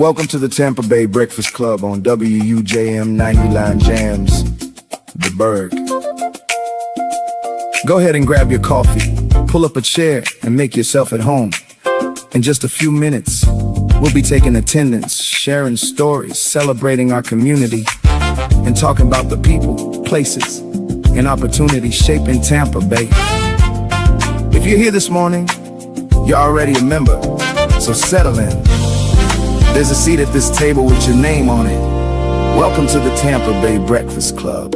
Welcome to the Tampa Bay Breakfast Club on WUJM 99 Jams, The Berg. Go ahead and grab your coffee, pull up a chair, and make yourself at home. In just a few minutes, we'll be taking attendance, sharing stories, celebrating our community, and talking about the people, places, and opportunities shaping Tampa Bay. If you're here this morning, you're already a member, so settle in. There's a seat at this table with your name on it. Welcome to the Tampa Bay Breakfast Club.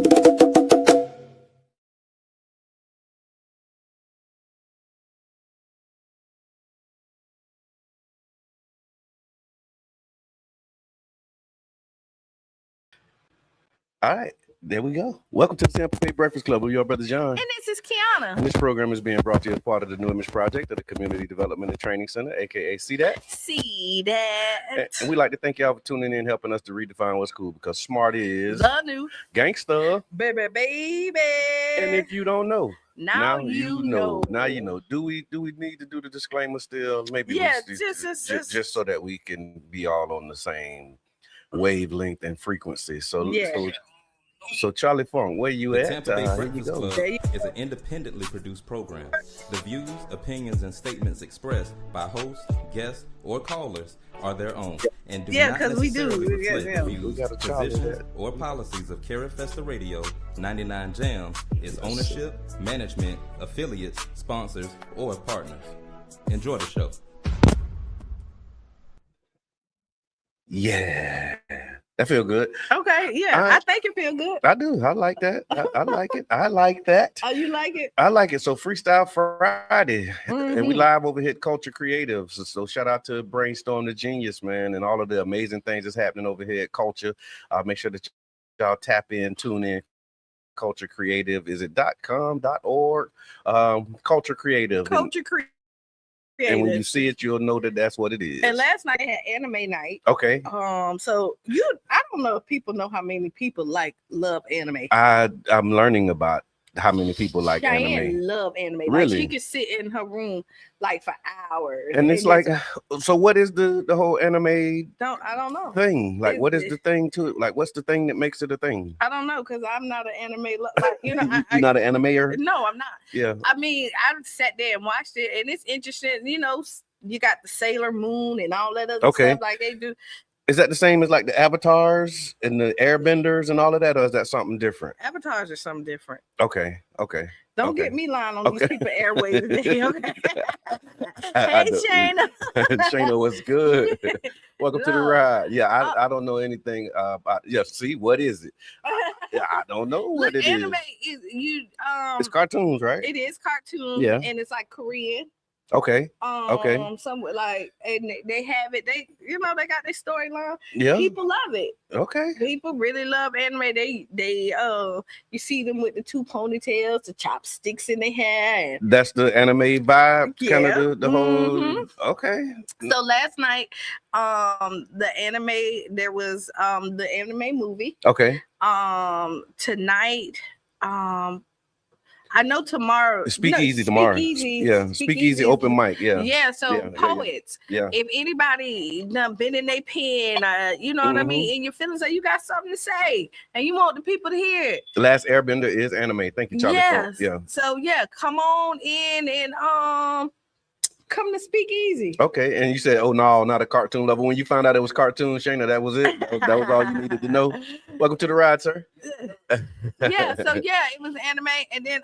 All right, there we go. Welcome to the Tampa Bay Breakfast Club with your brother John. And this is Qiana. And this program is being brought to you as part of the New Image Project of the Community Development and Training Center, aka CDAT. CDAT. And we'd like to thank y'all for tuning in, helping us to redefine what's cool, because smart is the new gangsta. Baby. And if you don't know, now you know. Now you know. Do we need to do the disclaimer still? Maybe yeah, just so that we can be all on the same wavelength and frequency. So Charlie Funk, where you at? Tampa Bay Breakfast Club is an independently produced program. The views, opinions, and statements expressed by hosts, guests, or callers are their own and do not necessarily reflect the views, positions, or policies of Cara Festa Radio, 99 Jams, its ownership, management, affiliates, sponsors, or partners. Enjoy the show. Yeah. That feel good. Okay, yeah, I think it feel good. I do. I like that. I like it. I like that. Oh, you like it? I like it. So Freestyle Friday, and we live over here at Culture Creatives. So shout out to Brainstorm the Genius, man, and all of the amazing things that's happening over here at Culture. Make sure that y'all tap in, tune in. Culture Creative, is it .com, .org? Culture Creative. Culture Creative. And when you see it, you'll know that that's what it is. And last night they had anime night. Okay. So I don't know if people know how many people love anime. I'm learning about how many people like anime. Love anime. Really? Like she could sit in her room for hours. And it's like, so what is the whole anime? I don't know thing. Like, what is the thing to it? Like, what's the thing that makes it a thing? I don't know, because I'm not an anime. You're not an animator? No, I'm not. Yeah. I mean, I sat there and watched it, and it's interesting. You know, you got the Sailor Moon and all that other stuff like they do. Is that the same as like the avatars and the airbenders and all of that, or is that something different? Avatars are something different. Okay. Don't get me lying on these people airways today, okay? Hey, Shayna. Shayna, what's good? Welcome to the ride. Yeah, I don't know anything about. Yeah, see, what is it? Yeah, I don't know what it anime is. It's cartoons, right? It is cartoons. Yeah, and it's like Korean. Okay. Somewhat and they have it. They got their storyline. Yeah. People love it. Okay. People really love anime. They you see them with the two ponytails, the chopsticks in their hair. That's the anime vibe, kind of the whole. Okay. So last night, the anime there was the anime movie. Okay. Tonight, I know tomorrow. Speakeasy tomorrow. Yeah, Speakeasy open mic. Yeah. Yeah. So poets. Yeah. If anybody done been in their pen, you know what I mean, and you're feeling so you got something to say, and you want the people to hear it. The Last Airbender is anime. Thank you, Charlie. Yes. Yeah. So come on in and come to Speakeasy. Okay, and you said, oh no, not a cartoon level. When you found out it was cartoon, Shayna, that was it. That was all you needed to know. Welcome to the ride, sir. It was anime, and then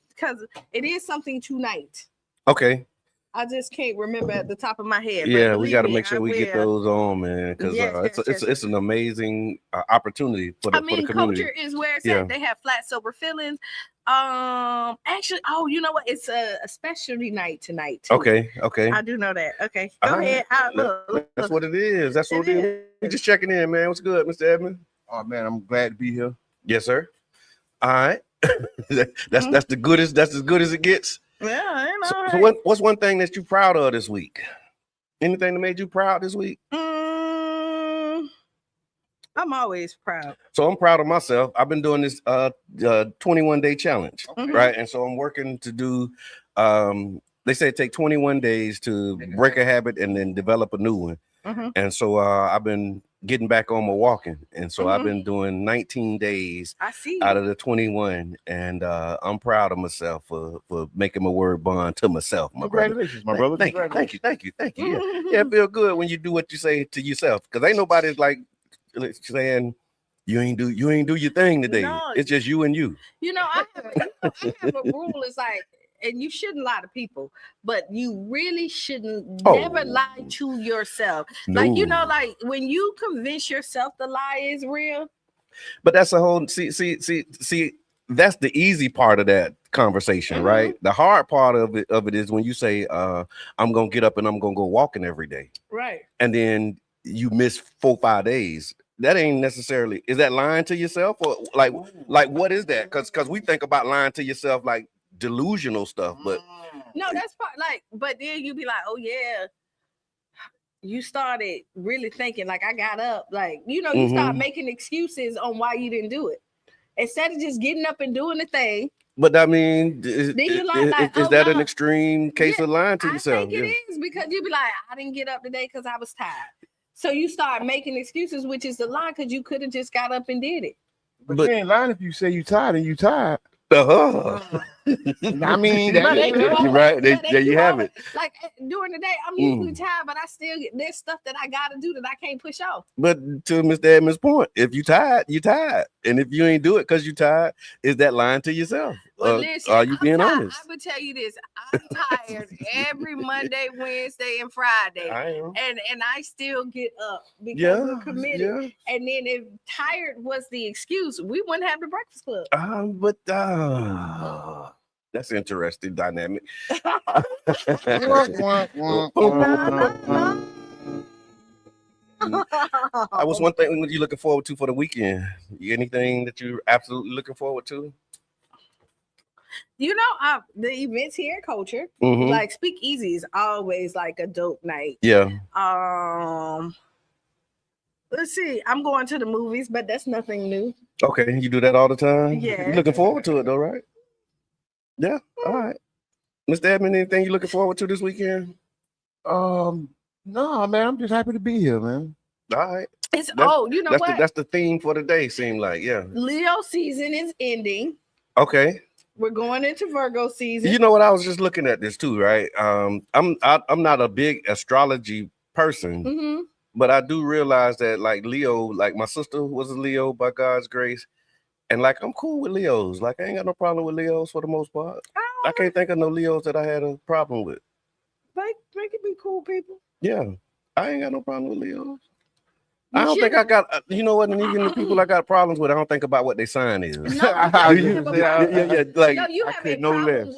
because it is something tonight. Okay. I just can't remember at the top of my head. Yeah, we got to make sure we get those on, man, because it's an amazing opportunity for the community. Culture is where it's at. They have Flat Sober Feelings. Actually, you know what? It's a specialty night tonight. Too. Okay. I do know that. Okay, go ahead. Look. That's what it is. That's what it is. We're just checking in, man. What's good, Mr. Edmond? Oh man, I'm glad to be here. Yes, sir. All right. That's the goodest. That's as good as it gets. Yeah. So what's one thing that you're proud of this week? Anything that made you proud this week? I'm always proud. So I'm proud of myself. I've been doing this 21-day challenge, right? And so I'm working to do they say it take 21 days to break a habit and then develop a new one. And so I've been getting back on my walking, and so I've been doing 19 days out of the 21, and I'm proud of myself for making my word bond to myself. Congratulations, my brother. Thank you. Yeah, it feel good when you do what you say to yourself, because ain't nobody's like saying you ain't do your thing today. No, it's just you and you. I have a rule. It's like, and you shouldn't lie to people, but you really shouldn't never lie to yourself. No. Like when you convince yourself the lie is real. But that's a whole see. That's the easy part of that conversation, right? The hard part of it is when you say, "I'm gonna get up and I'm gonna go walking every day," right? And then you miss 4-5 days. That ain't necessarily, is that lying to yourself, or like what is that? Because we think about lying to yourself like delusional stuff, but no, that's part but then you be like, oh yeah, you started really thinking like I got up, like you start making excuses on why you didn't do it instead of just getting up and doing the thing. But I mean, is that an extreme case of lying to yourself? I think it is, because you be like, I didn't get up today because I was tired. So you start making excuses, which is a lie, because you could have just got up and did it. But you ain't lying if you say you tired and you tired. I mean, right there you have it. Like during the day, I'm usually tired, but I still there's stuff that I gotta do that I can't push off. But to Mr. Edmonds' point, if you tired, you tired, and if you ain't do it because you tired, is that lying to yourself? Listen, are you being honest? I would tell you this: I'm tired every Monday, Wednesday, and Friday, and I still get up because we're committed. Yeah. And then if tired was the excuse, we wouldn't have the Breakfast Club. That's interesting dynamic. What's one thing you're looking forward to for the weekend? Anything that you're absolutely looking forward to? The events here at Culture, like Speakeasy is always like a dope night. Yeah. Let's see. I'm going to the movies, but that's nothing new. Okay, you do that all the time? Yeah. You're looking forward to it though, right? Yeah. All right. Mr. Edmond, anything you looking forward to this weekend? No, man. I'm just happy to be here, man. All right. That's the theme for the day, seem like, yeah. Leo season is ending. Okay. We're going into Virgo season. You know what? I was just looking at this too, right? I'm not a big astrology person, but I do realize that like Leo, like my sister was a Leo by God's grace. And like I'm cool with Leos. Like I ain't got no problem with Leos for the most part. I can't think of no Leos that I had a problem with. Like they can be cool people. Yeah, I ain't got no problem with Leos. I don't think I got. You know what? And even the people I got problems with, I don't think about what their sign is. No, yeah. Like you have a problem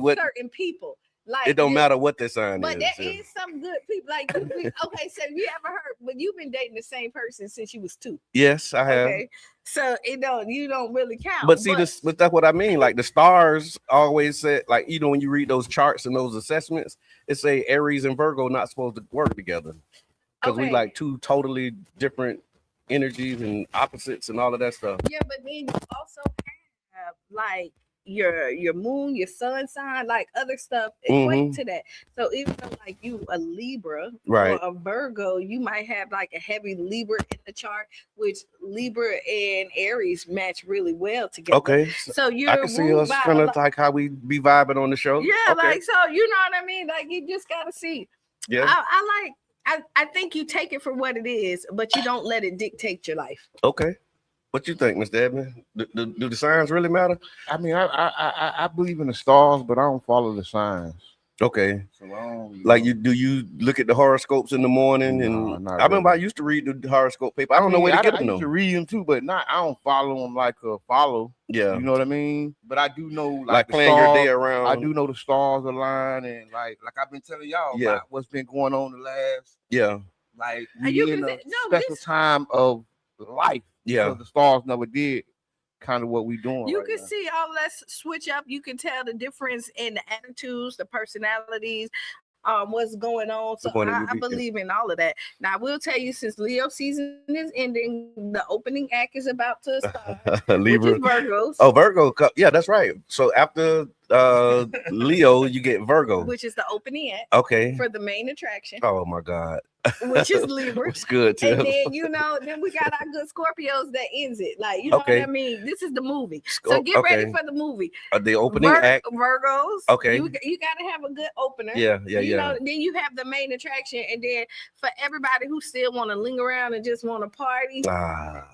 with certain people. Like it don't matter what their sign is. But there is some good people. Like okay, so you ever heard? But you've been dating the same person since you was 2. Yes, I have. Okay, so you don't really count. But see, but that's what I mean. Like the stars always said, like when you read those charts and those assessments, it say Aries and Virgo not supposed to work together because we like 2 totally different energies and opposites and all of that stuff. Yeah, but then you also have like your moon, your sun sign, like other stuff equate to that. So even though like you a Libra or a Virgo, you might have like a heavy Libra in the chart, which Libra and Aries match really well together. Okay, so I can see us kind of like how we be vibing on the show. Yeah, like so you know what I mean. Like you just gotta see. Yeah, I think you take it for what it is, but you don't let it dictate your life. Okay. What you think, Mr. Edmond? Do the signs really matter? I mean, I believe in the stars, but I don't follow the signs. Okay. So like do you look at the horoscopes in the morning? And I remember I used to read the horoscope paper. I don't know where to get them. I used to read them too, but I don't follow them like a follow. Yeah. You know what I mean? But I do know like planning your day around. I do know the stars align, and like I've been telling y'all about what's been going on the last like we in a special time of life. Yeah, the stars never did kind of what we doing. You can see all that switch up. You can tell the difference in the attitudes, the personalities, what's going on. So I believe in all of that. Now I will tell you, since Leo season is ending, the opening act is about to start. Libra, Virgos. Oh, Virgo. Yeah, that's right. So after Leo, you get Virgo, which is the opening act. Okay. For the main attraction. Oh my God. Which is Libra. What's good, Tim? And then then we got our good Scorpios that ends it. Like, you know what I mean? This is the movie. So get ready for the movie. The opening act. Virgos. Okay. You got to have a good opener. Yeah. You know, then you have the main attraction, and then for everybody who still want to linger around and just want to party,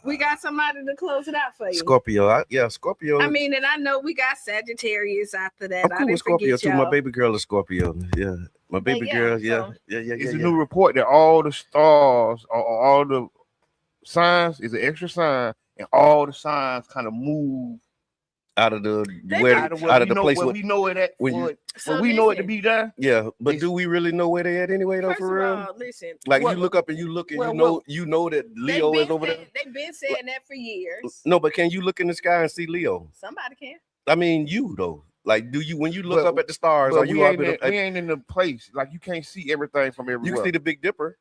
we got somebody to close it out for you. Scorpio. Scorpio. I mean, and I know we got Sagittarius after that. I'm cool with Scorpio too. My baby girl is Scorpio. Yeah. My baby girl, It's a new report that all the stars, all the signs is an extra sign, and all the signs kind of move out of the place where we know it at. We know it to be done. Yeah, but do we really know where they at anyway? Though, for real. Listen, like you look up and you look and you know that Leo is over there. They've been saying that for years. No, but can you look in the sky and see Leo? Somebody can. I mean, you though. Like, do you when you look up at the stars? Are you we ain't in the place. Like, you can't see everything from everywhere. You can see the Big Dipper.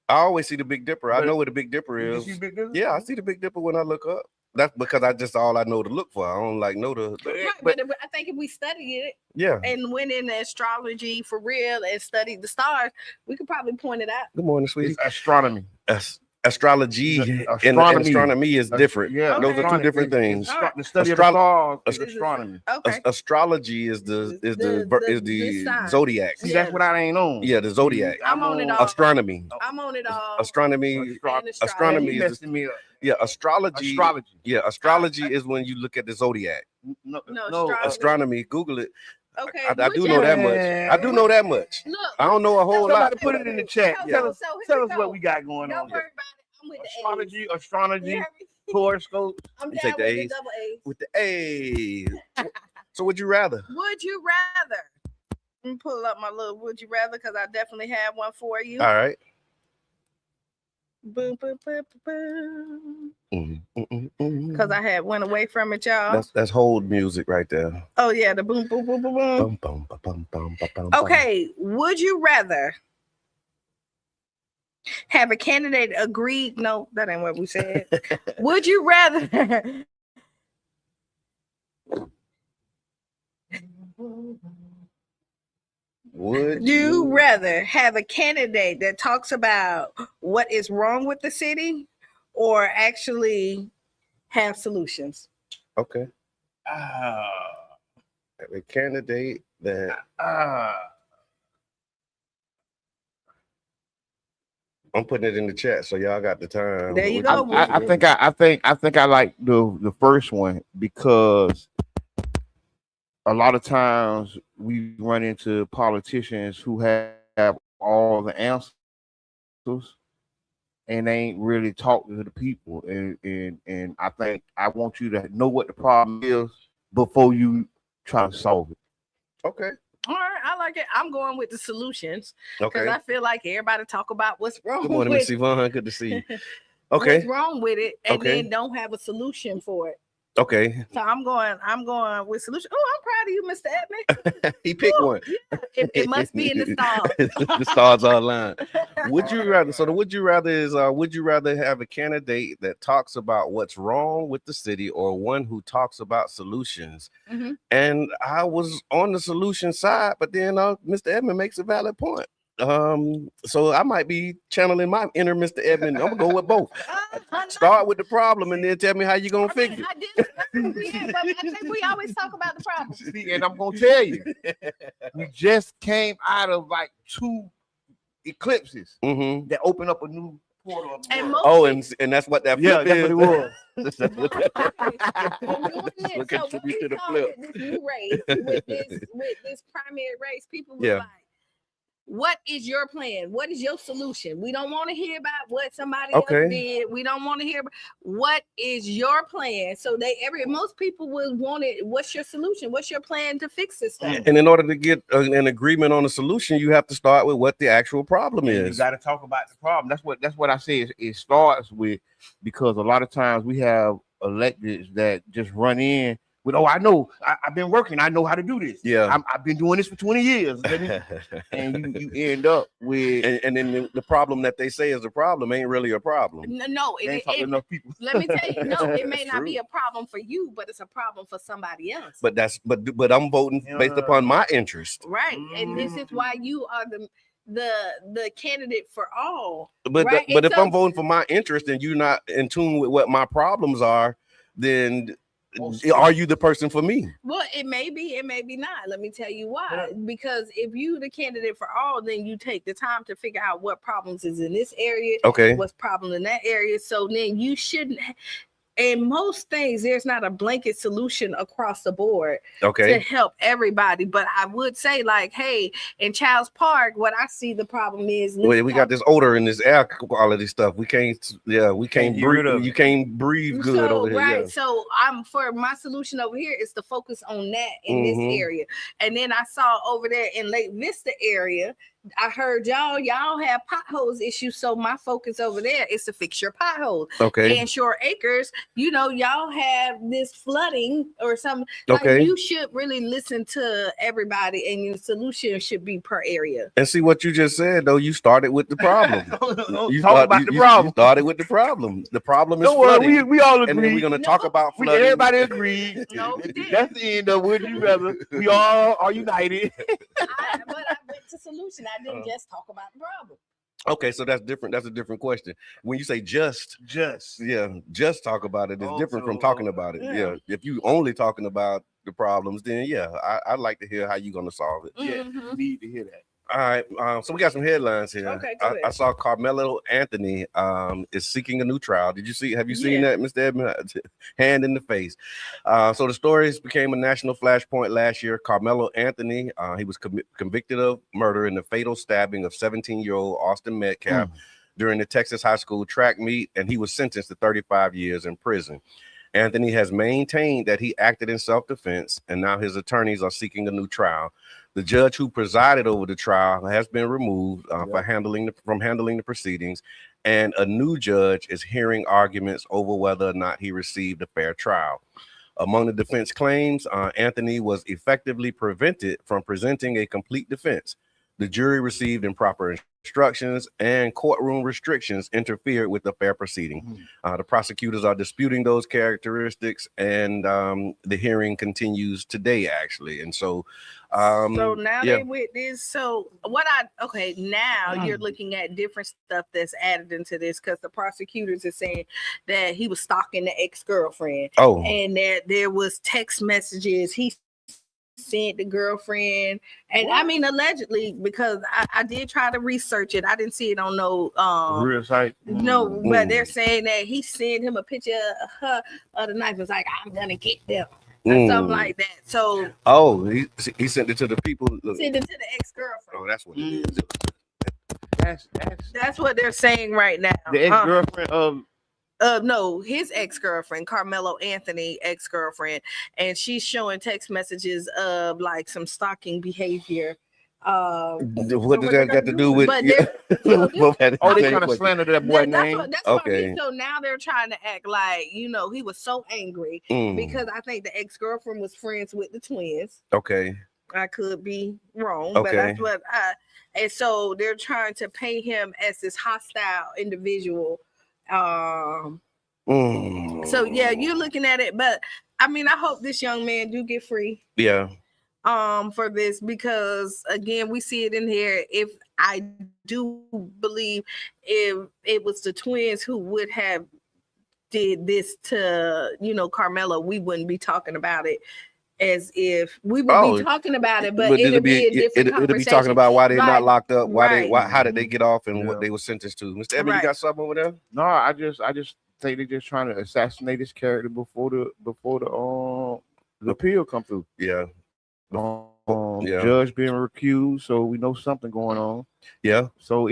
I always see the Big Dipper. I know where the Big Dipper is. You see Big Dipper? Yeah, I see the Big Dipper when I look up. That's because I just all I know to look for. I don't know the. But I think if we studied it, and went in astrology for real and studied the stars, we could probably point it out. Good morning, sweetie. It's astronomy. Astrology and astronomy is different. Yeah, those are two different things. The study of the stars is astronomy. Okay. Astrology is the zodiac. See, that's what I ain't on. Yeah, the zodiac. I'm on it all. Astronomy. I'm on it all. Astronomy is astrology. Yeah, astrology is when you look at the zodiac. No, astronomy. Google it. Okay, I do know that much. I do know that much. Look, I don't know a whole lot. Put it in the chat. Tell us what we got going on. Don't worry about it. I'm with the astrology, horoscope. I'm you down take the with A's. the double A's. With the A's. So would you rather? Would you rather? Let me pull up my little would you rather because I definitely have one for you. All right. Boom, boom, boom, boom. Because I had went away from it, y'all. That's hold music right there. Oh yeah, the boom, boom, boom, boom, boom. Boom, boom, boom, boom, boom, boom. Okay, would you rather have a candidate agree? No, that ain't what we said. Would you rather? Would you rather have a candidate that talks about what is wrong with the city or actually have solutions? Okay. Have a candidate that I'm putting it in the chat, so y'all got the time. There you go. I think I like the first one because a lot of times we run into politicians who have all the answers and they ain't really talking to the people. And I think I want you to know what the problem is before you try to solve it. Okay. All right, I like it. I'm going with the solutions because Okay. I feel like everybody talk about what's wrong Good morning, with Miss Yvonne. Good to see you. Okay. what's wrong with it, and Okay. then don't have a solution for it. Okay. So I'm going with solution. Oh, I'm proud of you, Mr. Edmond. He picked one. Yeah, it must be in the stars. The stars are aligned. Would you rather? So the would you rather is would you rather have a candidate that talks about what's wrong with the city or one who talks about solutions? Mm-hmm. And I was on the solution side, but then Mr. Edmond makes a valid point. So I might be channeling my inner Mr. Edmond. I'm gonna go with both. Start with the problem and then tell me how you're gonna fix it. I did, but I think we always talk about the problem. See, and I'm gonna tell you, we just came out of like 2 eclipses that open up a new portal. And that's what that flip that's is. what it was. So when we to the saw flip. this new race with this primary race, people were like, what is your plan? What is your solution? We don't want to hear about what somebody else did. We don't want to hear about what is your plan. So most people would want it. What's your solution? What's your plan to fix this stuff? And in order to get an agreement on a solution, you have to start with what the actual problem is. You got to talk about the problem. That's what I say. It starts with, because a lot of times we have electeds that just run in with, oh, I know, I've been working, I know how to do this. Yeah, I've been doing this for 20 years. And you end up with, and then the problem that they say is a problem ain't really a problem. No, enough people. Let me tell you, no, it may not be a problem for you, but it's a problem for somebody else. But I'm voting based upon my interest, right? And this is why you are the candidate for all. But right? But if I'm voting for my interest and you're not in tune with what my problems are, then are you the person for me? Well, it may be not. Let me tell you why. Because if you the candidate for all, then you take the time to figure out what problems is in this area, what's problem in that area. So then you shouldn't. In most things, there's not a blanket solution across the board to help everybody. But I would say, like, hey, in Childs Park, what I see the problem is we got this odor in this air quality stuff. We can't breathe. You can't breathe good over here. Right. Yeah. So for my solution over here is to focus on that in this area. And then I saw over there in Lake Vista area, I heard y'all have potholes issues, so my focus over there is to fix your potholes. And Shore Acres, y'all have this flooding or something. Like, you should really listen to everybody, and your solution should be per area. And see what you just said, though. You started with the problem. You started with the problem. The problem is flooding. We all agree. And then we're gonna talk about flooding. Everybody agreed. No, we did. That's the end of Would You Rather. We all are united. But I went to solution. I didn't just talk about the problem. Okay, so that's different. That's a different question. When you say just talk about it, it's different from talking about it. Yeah. If you only talking about the problems, then I'd like to hear how you're gonna solve it. Yeah, you need to hear that. All right, so we got some headlines here. Okay, I saw Carmelo Anthony is seeking a new trial. Have you seen that, Mr. Edmund? Hand in the face. So the stories became a national flashpoint last year. Carmelo Anthony, he was convicted of murder in the fatal stabbing of 17-year-old Austin Metcalf during the Texas high school track meet, and he was sentenced to 35 years in prison. Anthony has maintained that he acted in self-defense, and now his attorneys are seeking a new trial. The judge who presided over the trial has been removed from handling the proceedings, and a new judge is hearing arguments over whether or not he received a fair trial. Among the defense claims, Anthony was effectively prevented from presenting a complete defense. The jury received improper instructions, and courtroom restrictions interfered with the fair proceeding. The prosecutors are disputing those characteristics, and the hearing continues today, actually. And so now they with this. So now you're looking at different stuff that's added into this, because the prosecutors are saying that he was stalking the ex-girlfriend. And that there was text messages he sent the girlfriend, and I mean allegedly, because I did try to research it. I didn't see it on no real site. No, but they're saying that he sent him a picture of her of the knife. It was like, I'm gonna get them. Or something like that. So he sent it to the people. Sent it to the ex-girlfriend. Oh, that's what it is. That's what they're saying right now. The ex-girlfriend of no, his ex-girlfriend, Carmelo Anthony ex-girlfriend, and she's showing text messages of like some stalking behavior. What does that got to do with? They're trying to slander that boy name. Okay. So now they're trying to act like, he was so angry because I think the ex-girlfriend was friends with the twins. Okay. I could be wrong, but that's what and so they're trying to paint him as this hostile individual. So you're looking at it, but I mean, I hope this young man do get free. For this, because again, we see it in here. If I do believe if it was the twins who would have did this to Carmelo, we wouldn't be talking about it as if we would be talking about it, but it'll be a different conversation. It'll be talking about why they're not locked up, how did they get off, and what they were sentenced to. Mr. Evans, you got something over there? No, I just think they're just trying to assassinate his character before the appeal come through. Judge being recused, so we know something going on. So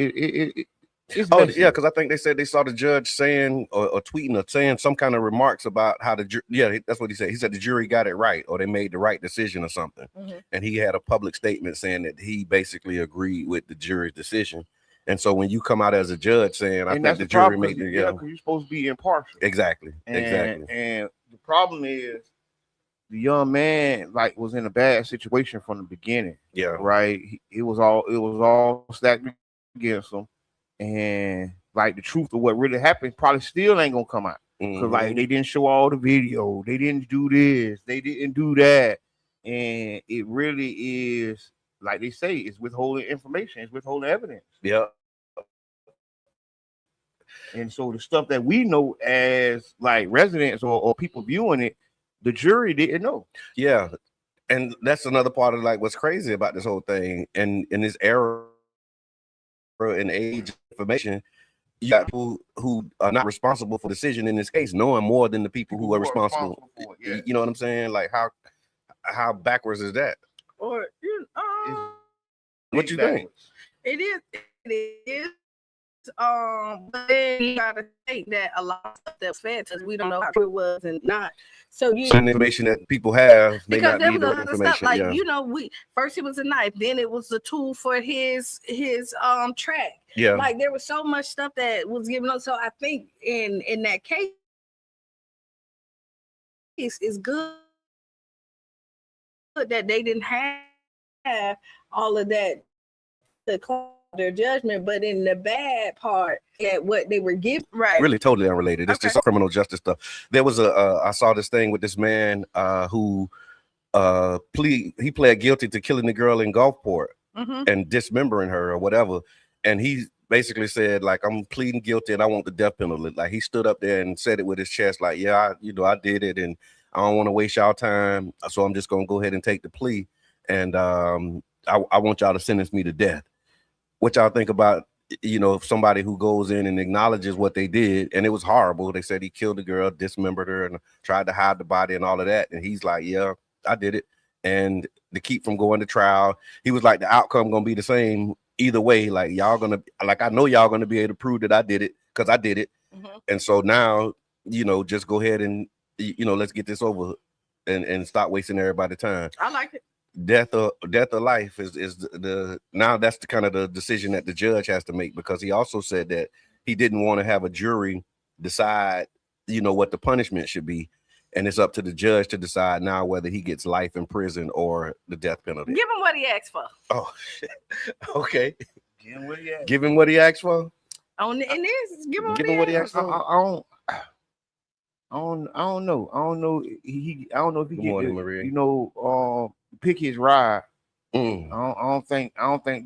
it's because I think they said they saw the judge saying or tweeting or saying some kind of remarks about how that's what he said. He said the jury got it right, or they made the right decision or something. And he had a public statement saying that he basically agreed with the jury's decision. And so when you come out as a judge saying, I think the jury made it, because you're supposed to be impartial. Exactly. And the problem is the young man like was in a bad situation from the beginning. Yeah. Right. It was all stacked against him, and like the truth of what really happened probably still ain't gonna come out because like they didn't show all the video, they didn't do this, they didn't do that, and it really is like they say, it's withholding information, it's withholding evidence. Yeah. And so the stuff that we know as like residents or people viewing it, the jury didn't know. Yeah. And that's another part of like what's crazy about this whole thing. And in this era and age of information, you got people who are not responsible for the decision in this case, knowing more than the people who are responsible for it. Yeah. You know what I'm saying? Like how backwards is that? Or what you think? It is. But then you gotta think that a lot of stuff that's fed us, we don't know how true it was and not. So some information that people have may not be the information. Stuff, like we first it was a knife, then it was the tool for his track. Yeah, like there was so much stuff that was given up. So I think in that case, it's good that they didn't have all of that to call their judgment, but in the bad part at what they were given, right? Really totally unrelated. It's just criminal justice stuff. There was I saw this thing with this man who he pled guilty to killing the girl in Gulfport and dismembering her or whatever. And he basically said, like, I'm pleading guilty and I want the death penalty. Like he stood up there and said it with his chest, like, yeah, I did it and I don't want to waste y'all time. So I'm just gonna go ahead and take the plea. And I want y'all to sentence me to death. What y'all think about, somebody who goes in and acknowledges what they did, and it was horrible. They said he killed the girl, dismembered her, and tried to hide the body and all of that. And he's like, yeah, I did it. And to keep from going to trial, he was like, the outcome gonna be the same either way. Like I know y'all gonna be able to prove that I did it because I did it. And so now, just go ahead and, let's get this over and stop wasting everybody's time. I like it. Death or life is the now that's the kind of the decision that the judge has to make, because he also said that he didn't want to have a jury decide what the punishment should be, and it's up to the judge to decide now whether he gets life in prison or the death penalty. Give him what he asked for. Oh shit. Okay, give him what he asked. Give him what he asked for. On in this, give him what he asked for. I don't know. I don't know if he get pick his ride. I don't think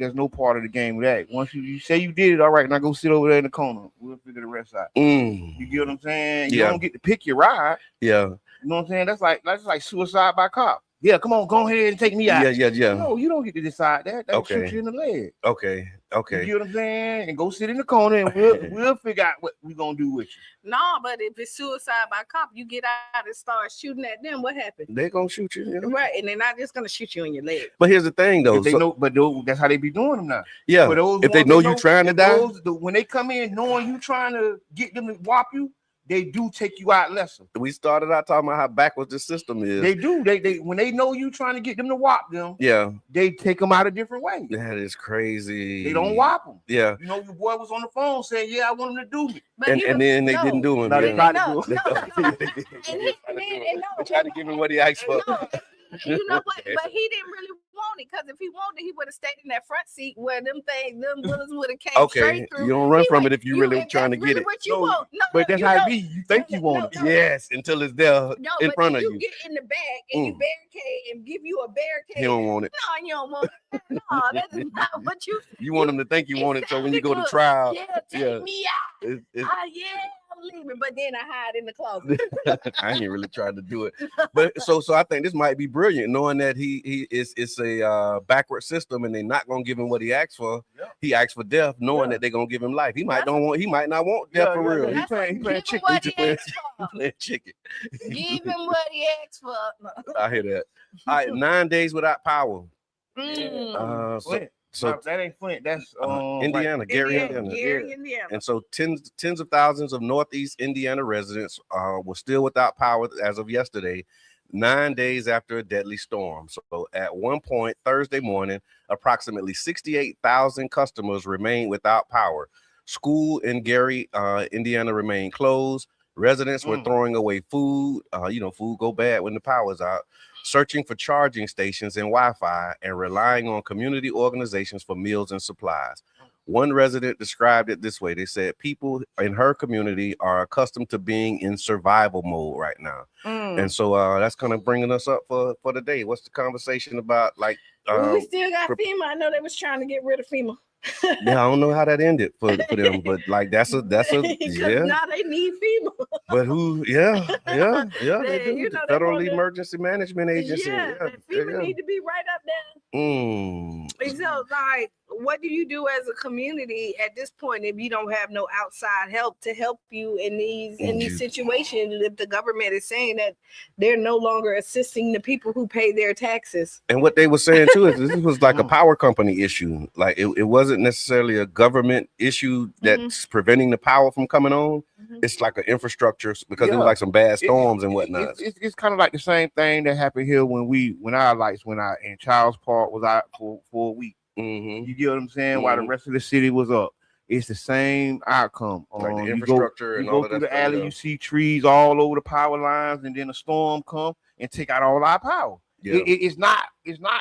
there's no part of the game with that. Once you say you did it, all right, now go sit over there in the corner. We'll figure the rest out. You get what I'm saying? You don't get to pick your ride. Yeah. You know what I'm saying? That's like suicide by cop. Yeah, come on, go ahead and take me out. Yeah. No, you don't get to decide that. They'll shoot you in the leg. Okay. You get what I'm saying? And go sit in the corner and we'll figure out what we're gonna do with you. No, but if it's suicide by cop, you get out and start shooting at them. What happened? They're gonna shoot you, right? And they're not just gonna shoot you in your leg. But here's the thing, though. That's how they be doing them now. Yeah. If they know you trying to die, when they come in knowing you trying to get them to whop you, they do take you out lesser. We started out talking about how backwards the system is. They do. They when they know you trying to get them to whop them, they take them out a different way. That is crazy. They don't whop them. Yeah. Your boy was on the phone saying, "Yeah, I want him to do it," and then they didn't do it. No, they tried to do it. They tried to give him what he asked for. You know what? But he didn't really want it, because if he wanted, he would have stayed in that front seat where them bullets would have came straight through. You don't run from it if you really trying to get it. What you want. But that's how it be. You think you want it. Yes, until it's there in front of you. You get in the back and you barricade and give you a barricade. He don't want it. No, you don't want it. No, that is not what you. You want him to think you want it, so when you go to trial, take me out. I'm leaving, but then I hide in the closet. I ain't really tried to do it, but so I think this might be brilliant, knowing that it's a backward system and they're not gonna give him what he asked for. He asked for death, knowing that they're gonna give him life. He might not want death for real. He playing chicken. Playing chicken. Give him what he asked for. I hear that. All right, 9 days without power. So that ain't Flint. That's Indiana, Gary, Indiana. And so tens of thousands of Northeast Indiana residents were still without power as of yesterday, 9 days after a deadly storm. So at one point Thursday morning, approximately 68,000 customers remained without power. School in Gary, Indiana remained closed. Residents were throwing away food. Food go bad when the power's out. Searching for charging stations and Wi-Fi, and relying on community organizations for meals and supplies. One resident described it this way. They said people in her community are accustomed to being in survival mode right now. And so that's kind of bringing us up for the day. What's the conversation about? Like, we still got FEMA. I know they was trying to get rid of FEMA. Yeah, I don't know how that ended for them, but like that's a yeah. Now they need FEMA. But who? Yeah. They do. The Federal Emergency Management Agency. Yeah, FEMA need to be right up there. So, like, what do you do as a community at this point if you don't have no outside help to help you in these situations? If the government is saying that they're no longer assisting the people who pay their taxes, and what they were saying too is this was like a power company issue. Like it wasn't necessarily a government issue that's preventing the power from coming on. It's like an infrastructure because it was like some bad storms and whatnot. It's kind of like the same thing that happened here when our lights went out and Charles Park was out for a week. You get what I'm saying? While the rest of the city was up, it's the same outcome. Like the infrastructure and all of that. You go through the alley, you see trees all over the power lines, and then a storm come and take out all our power. Yeah. It's not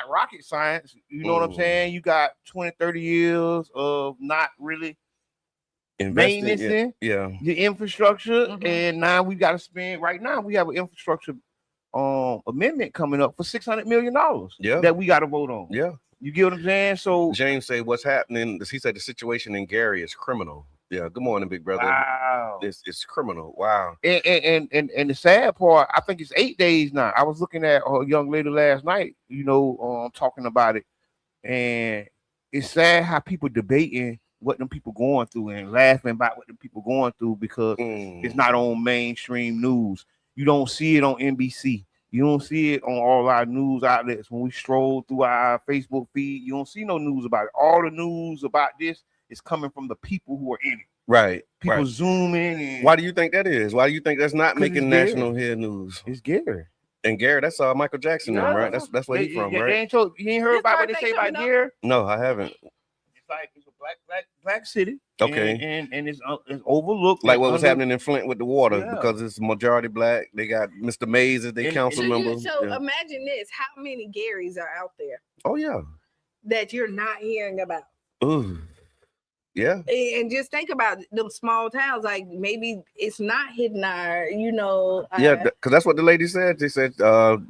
rocket science. You know what I'm saying? You got 20, 30 years of not really maintenance in your infrastructure, and now we got to spend. Right now, we have an infrastructure amendment coming up for $600 million. That we got to vote on. Yeah. You get what I'm saying? So James say what's happening. He said the situation in Gary is criminal. Yeah. Good morning, big brother. Wow. It's criminal. Wow. And the sad part, I think it's 8 days now. I was looking at a young lady last night, talking about it, and it's sad how people debating what them people going through and laughing about what them people going through because it's not on mainstream news. You don't see it on NBC. You don't see it on all our news outlets. When we stroll through our Facebook feed, you don't see no news about it. All the news about this is coming from the people who are in it. Right. People zoom in. And why do you think that is? Why do you think that's not making national head news? It's Gary. And Gary, that's Michael Jackson, right? That's where he's from, right? You ain't heard about what they say about Gary? No, I haven't. It's a black city. Okay. And it's overlooked. Like what was happening in Flint with the water because it's majority black. They got Mr. Mays as their council member. So imagine this: how many Garys are out there? Oh yeah. That you're not hearing about. Ooh. Yeah. And just think about them small towns. Like maybe it's not hidden yeah, because that's what the lady said. They said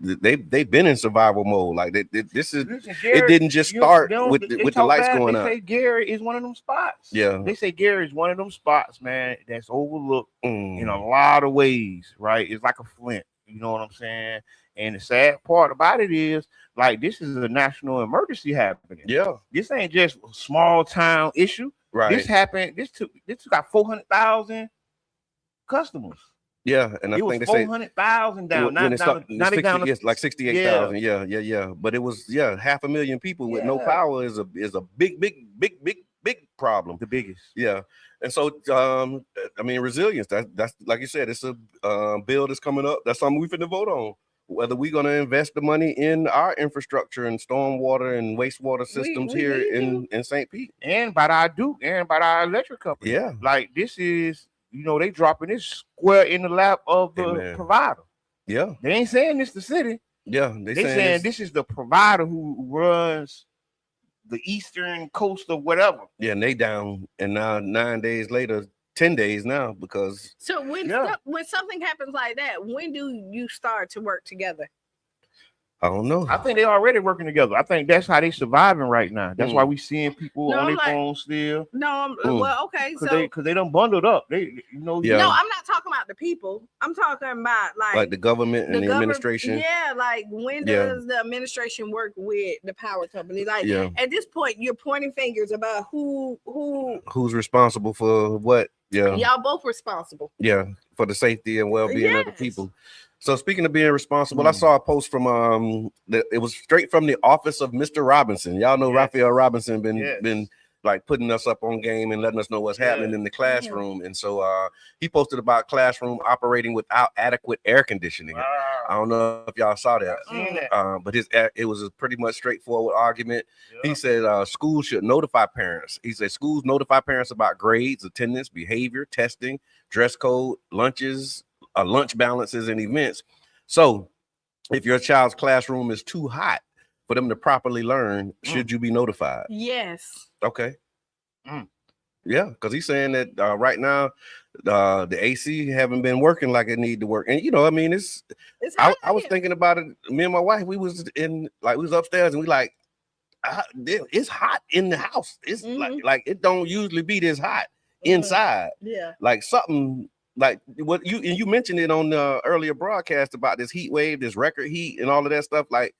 they've been in survival mode. Like it didn't just start with the lights going up. They say Gary is one of them spots. Yeah. They say Gary is one of them spots, man, that's overlooked in a lot of ways, right? It's like a Flint. You know what I'm saying? And the sad part about it is, like, this is a national emergency happening. Yeah. This ain't just a small town issue. Right. This happened. This took out 400,000 customers. Yeah, and I think they say 400,000 down. Not down. Yes, like 68,000. Yeah. But it was 500,000 people with no power is a big problem. The biggest. Yeah. And so resilience. That's like you said. It's a bill that's coming up. That's something we finna vote on. Whether we're going to invest the money in our infrastructure and stormwater and wastewater systems here in St. Pete. And by our Duke and by our electric company. Yeah. Like this is, they dropping this square in the lap of the provider. Yeah. They ain't saying this the city. Yeah. They saying this is the provider who runs the eastern coast of whatever. Yeah, and they down. And now 9 days later, 10 days now because when something happens like that, when do you start to work together? I don't know. I think they're already working together. I think that's how they surviving right now. That's why we seeing people on their phones still. Well, okay, because they done bundled up. No, I'm not talking about the people. I'm talking about like the government and the administration. Yeah, like when does the administration work with the power company? Like at this point, you're pointing fingers about who's responsible for what. Yeah, y'all both responsible. Yeah, for the safety and well-being of the people. So speaking of being responsible, I saw a post from it was straight from the office of Mr. Robinson. Y'all know Raphael Robinson been like putting us up on game and letting us know what's happening in the classroom. And so he posted about classroom operating without adequate air conditioning. I don't know if y'all saw that. But it was a pretty much straightforward argument. He said schools should notify parents. He said schools notify parents about grades, attendance, behavior, testing, dress code, lunches, lunch balances, and events. So if your child's classroom is too hot for them to properly learn, should you be notified? Yes. Okay. Yeah, because he's saying that right now the AC haven't been working like it need to work, and you know, I mean, it's I was thinking about it. Me and my wife, we was upstairs, and we like, it's hot in the house. It's like it don't usually be this hot inside. Yeah, like something like what you mentioned it on the earlier broadcast about this heat wave, this record heat, and all of that stuff. Like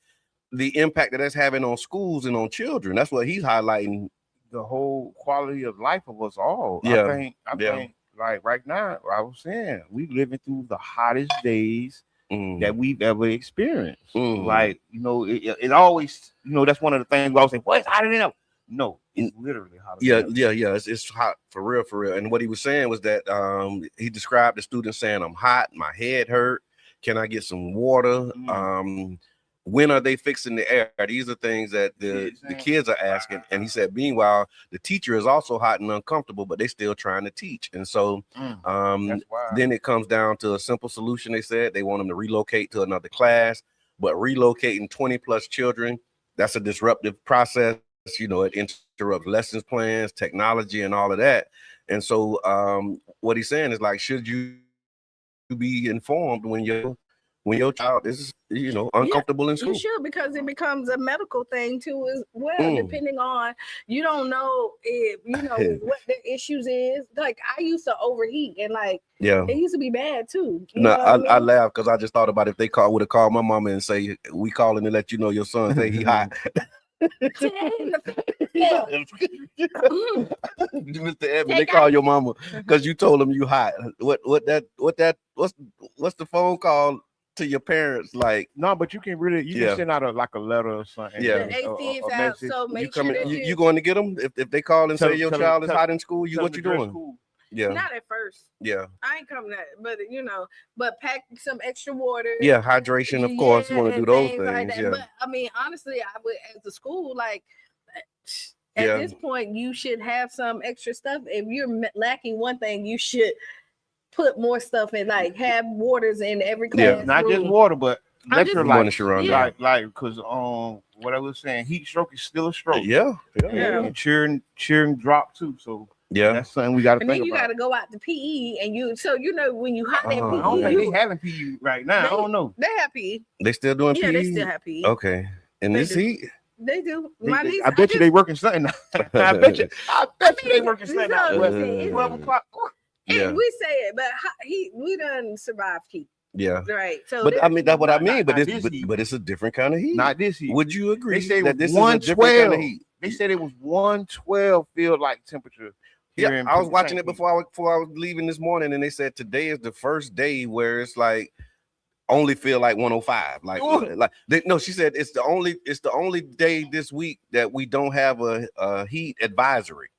the impact that's having on schools and on children. That's what he's highlighting. The whole quality of life of us all. Yeah. I think like right now, I was saying, we living through the hottest days that we've ever experienced. Like, you know, it always, you know, that's one of the things we always say, well, it's hotter than ever. No, it's literally hotter. Yeah. It's hot for real. And what he was saying was that he described the student saying, I'm hot, my head hurt. Can I get some water? When are they fixing the air? These are things that the kids are asking. And he said, meanwhile, the teacher is also hot and uncomfortable, but they're still trying to teach. And so then it comes down to a simple solution. They said they want them to relocate to another class, but relocating 20 plus children, that's a disruptive process. You know, it interrupts lessons plans, technology, and all of that. And so what he's saying is like, should you be informed when your child is, you know, uncomfortable in school? You should, because it becomes a medical thing too as well, depending on, you don't know if, you know, what the issues is. Like I used to overheat and like, it used to be bad too. I laugh because I just thought about if they would have called my mama and say, we calling to let you know your son say he hot. Mr. Evans, they call your mama because you told them you hot. What's the phone call to your parents like? No, but you can send out a letter or something. The AC is out, so make sure that you going to get them if they call and say your child is hot in school. What you doing? Yeah, not at first. Yeah, I ain't coming at, but you know, pack some extra water. Yeah, hydration, of course. You want to do those things. Like that. But I mean, honestly, I would, as a school, like at this point, you should have some extra stuff. If you're lacking one thing, you should put more stuff in, like have waters in every class. Yeah, not just water, but electrolyte. Like because what I was saying, heat stroke is still a stroke. Yeah. And cheering drop too. So that's something we got to think about. And then you got to go out to PE, and you know when you hot at PE. I don't think they having PE right now. I don't know. They have PE. They still doing PE? Yeah, they still have PE. Okay. And this heat? They do. I bet you they working something. I bet you they working something. 12 o'clock. And we say it, but we done survived heat. Yeah. Right. So but I mean that's what I mean. But it's a different kind of heat. Not this heat. Would you agree? They say that this 112. is a different kind of heat. They said it was 112 feel like temperature. Yeah, I was watching it before I was leaving this morning, and they said today is the first day where it's like only feel like 105. She said it's the only day this week that we don't have a heat advisory.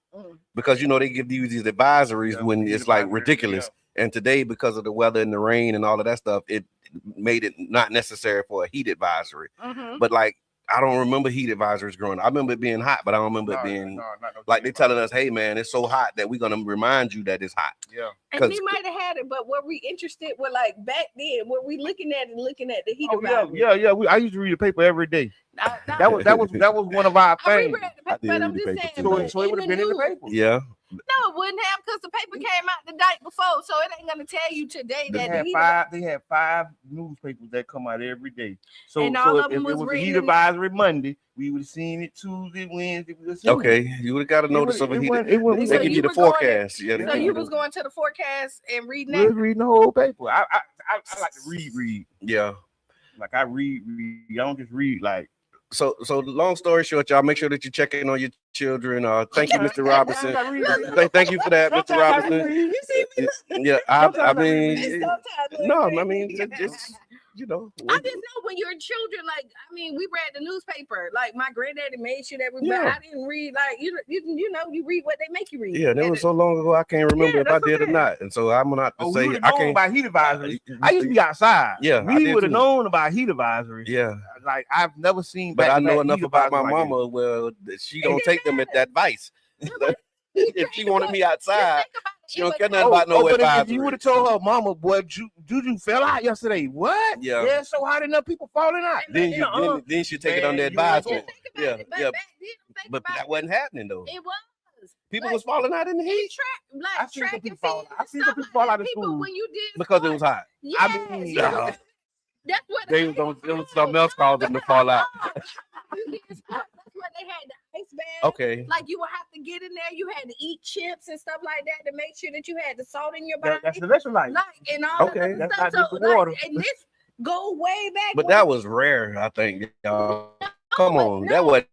Because you know they give these advisories when it's like ridiculous. And today, because of the weather and the rain and all of that stuff, it made it not necessary for a heat advisory. But like I don't remember heat advisories growing up. I remember it being hot, but I don't remember it being like they telling us, hey man, it's so hot that we're gonna remind you that it's hot. Yeah. And he might have had it, but were we interested with like back then? Were we looking at the heat advisory? Yeah. I used to read the paper every day. That was one of our things. But I'm just saying. So it would have been in the paper. Yeah. No, it wouldn't have, because the paper came out the night before, so it ain't gonna tell you today that they had 5 newspapers that come out every day. So, and all of if them it was a heat advisory Monday, we would have seen it Tuesday, Wednesday. Okay, you would have got a notice of a heat. They give you the forecast. So you was going to the forecast and reading that. Reading the whole paper. I like to read. Yeah, like I read. I don't just read like. So long story short, y'all make sure that you check in on your children. Thank you, Mr. Robinson. Thank you for that, Mr. Robinson. You see me? Yeah, I mean, no, I mean, you know. I just know when you're children, like, I mean, we read the newspaper. Like, my granddaddy made sure that we, but I didn't read, like, you know, you read what they make you read. Yeah, that was so long ago, I can't remember if I did or not. And so I'm not to say, I can't. About heat advisories. I used to be outside. Yeah, we would have known about heat advisories. Yeah. Like, I've never seen, but I know enough about my mama. Well, she don't take them at that advice. If she wanted me outside, she don't care nothing about no advisory. If you would have told her, mama, boy, Juju fell out yesterday. What? Yeah. So how did enough people falling out? Then she take it under advisement. But that wasn't happening though. It was. People was falling out in the heat. I seen some people fall out of school when you did because it was hot. Yes, I mean, that's what they was on something else caused them to fall out. That's what they had, the ice bag. Okay. Like you would have to get in there. You had to eat chips and stuff like that to make sure that you had the salt in your body. That's the electrolyte. Like and all okay. That's stuff. Not just the water. And this go way back. But that was rare, I think, y'all. Come on, that wasn't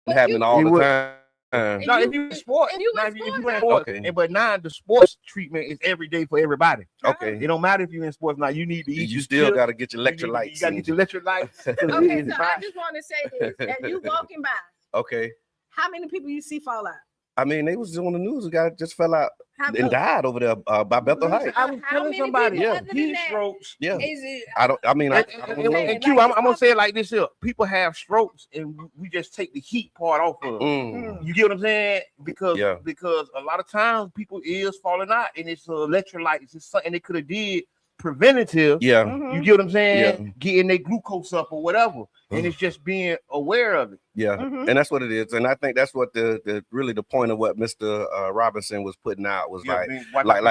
happening all the time. No, if you in sports, but now the sports treatment is every day for everybody. Okay, it don't matter if you're in sports now. You need to eat. You still got to get your electrolytes. You got to get your electrolytes. Okay, so I just want to say this: as you walking by, okay, how many people you see fall out? I mean, they was on the news. A guy just fell out and died over there by Bethel Heights. I was telling somebody, heat strokes. Yeah, and Q, I'm gonna say it like this: here, people have strokes, and we just take the heat part off of them. You get what I'm saying? Because a lot of times people is falling out, and it's electrolytes. It's something they could have did preventative. Yeah, you get what I'm saying? Getting their glucose up or whatever, and it's just being aware of it. Yeah, and that's what it is, and I think that's what the really the point of what Mr. Robinson was putting out was like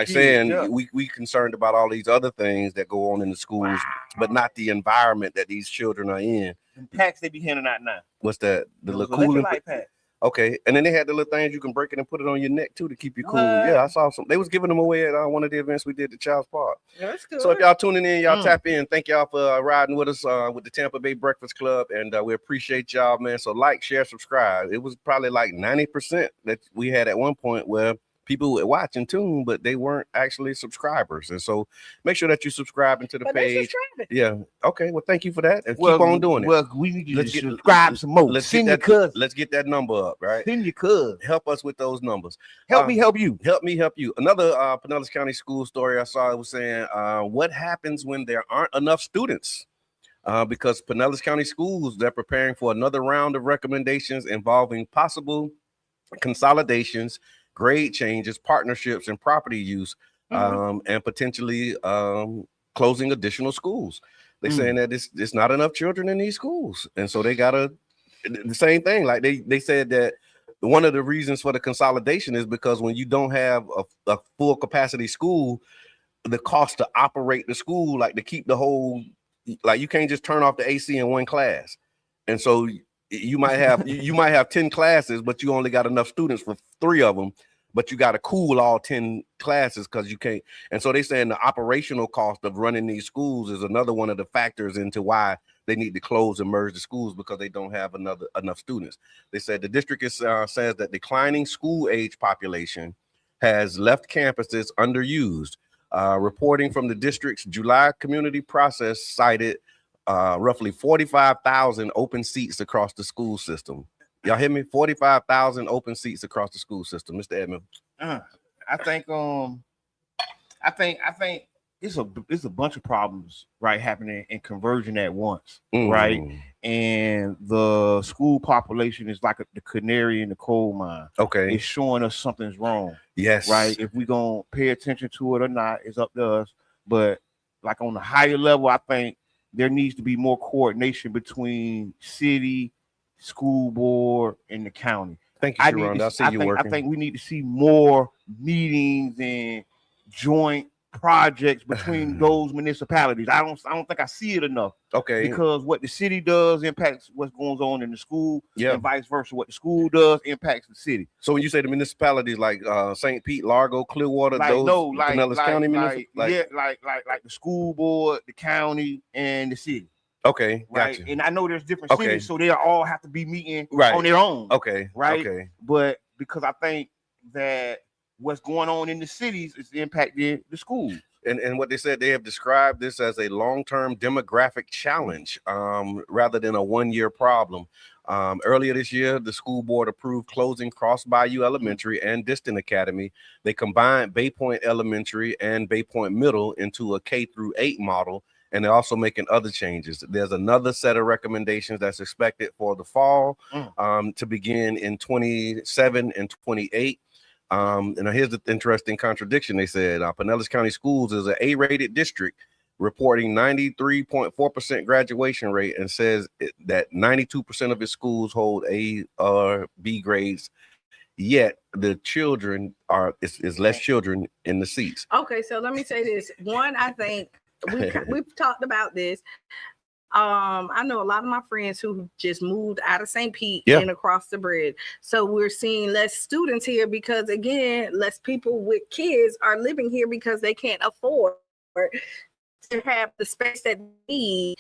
saying we concerned about all these other things that go on in the schools, but not the environment that these children are in. The packs they be handing out now. What's that? The little cooling pack. Okay, and then they had the little things you can break it and put it on your neck too to keep you cool. Yeah, I saw some. They was giving them away at one of the events we did at Child's Park. Yeah, that's good. So if y'all tuning in, y'all tap in. Thank y'all for riding with us with the Tampa Bay Breakfast Club, and we appreciate y'all, man. So like, share, subscribe. It was probably like 90% that we had at one point where people would watch and tune, but they weren't actually subscribers. And so make sure that you subscribe into the page. Yeah. Okay. Well, thank you for that. And keep on doing it. Well, we need you to subscribe some more. Let's get that number up, right? Send your cousin. Help us with those numbers. Help me help you. Help me help you. Another Pinellas County school story I saw was saying what happens when there aren't enough students? Because Pinellas County schools, they're preparing for another round of recommendations involving possible consolidations, grade changes, partnerships, and property use, and potentially closing additional schools. They're saying that it's not enough children in these schools, and so they gotta the same thing. Like they said that one of the reasons for the consolidation is because when you don't have a full capacity school, the cost to operate the school, like to keep the whole, like you can't just turn off the AC in one class, and so you might have 10 classes, but you only got enough students for 3 of them, but you got to cool all 10 classes because you can't. And so they're saying the operational cost of running these schools is another one of the factors into why they need to close and merge the schools, because they don't have enough students. They said the district says that declining school age population has left campuses underused. Reporting from the district's July community process cited roughly 45,000 open seats across the school system. Y'all hear me? 45,000 open seats across the school system, Mr. Edmund. I think it's a bunch of problems, right, happening in conversion at once, right? And the school population is like the canary in the coal mine. Okay, it's showing us something's wrong. Yes, right. If we gonna pay attention to it or not, it's up to us. But like on the higher level, I think there needs to be more coordination between city, school board, and the county. Thank you, Sharon. I see you working. I think we need to see more meetings and joint projects between those municipalities. I don't think I see it enough. Okay. Because what the city does impacts what goes on in the school, and vice versa. What the school does impacts the city. So when you say the municipalities like St. Pete, Largo, Clearwater, Pinellas County, like the school board, the county, and the city. Okay, right. Gotcha. And I know there's different cities, so they all have to be meeting on their own. Okay, right. Okay, but because I think that what's going on in the cities is impacting the schools. And what they said, they have described this as a long-term demographic challenge rather than a one-year problem. Earlier this year, the school board approved closing Cross Bayou Elementary and Distant Academy. They combined Bay Point Elementary and Bay Point Middle into a K-8 model, and they're also making other changes. There's another set of recommendations that's expected for the fall to begin in 27 and 28. And here's the interesting contradiction. They said Pinellas County Schools is an A-rated district, reporting 93.4% graduation rate, and says that 92% of its schools hold A or B grades. Yet the children is less children in the seats. Okay, so let me say this. One, I think we've talked about this. I know a lot of my friends who just moved out of St. Pete and across the bridge. So we're seeing less students here because, again, less people with kids are living here because they can't afford to have the space that they need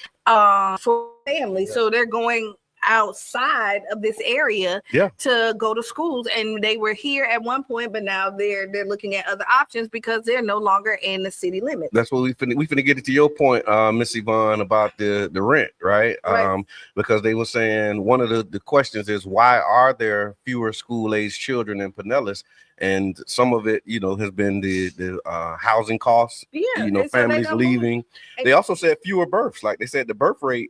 for families. So they're going outside of this area to go to schools, and they were here at one point, but now they're looking at other options because they're no longer in the city limits. That's what we finna get to your point, Miss Yvonne, about the rent, right? Because they were saying one of the questions is, why are there fewer school-aged children in Pinellas? And some of it, has been the housing costs, families leaving. They also said fewer births. Like they said, the birth rate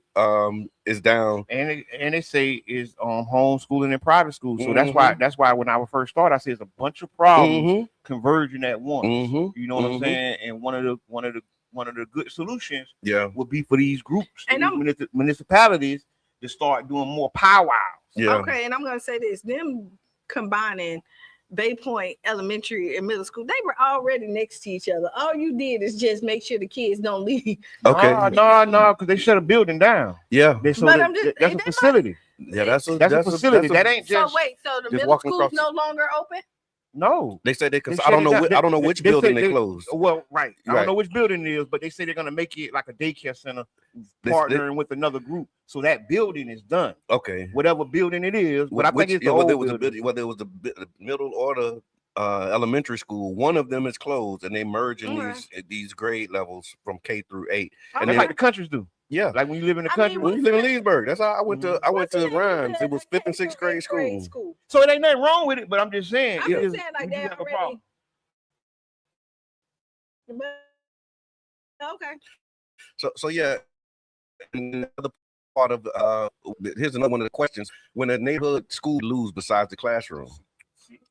is down. And they say is homeschooling in private schools. So that's why when I first started, I said it's a bunch of problems converging at once. You know what I'm saying? And one of the good solutions would be for these groups, these municipalities, to start doing more powwows. Okay, and I'm gonna say this: them combining Bay Point Elementary and middle school, they were already next to each other. All you did is just make sure the kids don't leave. Okay. No, because they shut a building down. Yeah. That's a facility. That's a facility. That ain't just. So wait, so the middle school's no longer open? No. They said I don't know which building they closed. Well, right. I don't know which building it is, but they say they're gonna make it like a daycare center, partnering with another group. So that building is done. Okay. Whatever building it is, but I think it's whether it was the middle or the elementary school, one of them is closed, and they merging these grade levels from K-8. And that's like the countries do. Yeah, like when you live in the country. When you live in Leesburg, that's how I went to Rhymes. It was 5th and 6th grade school. So it ain't nothing wrong with it, but I'm just saying. I'm just saying like that already. Okay. So yeah. Another part of here's another one of the questions: when a neighborhood school lose besides the classroom,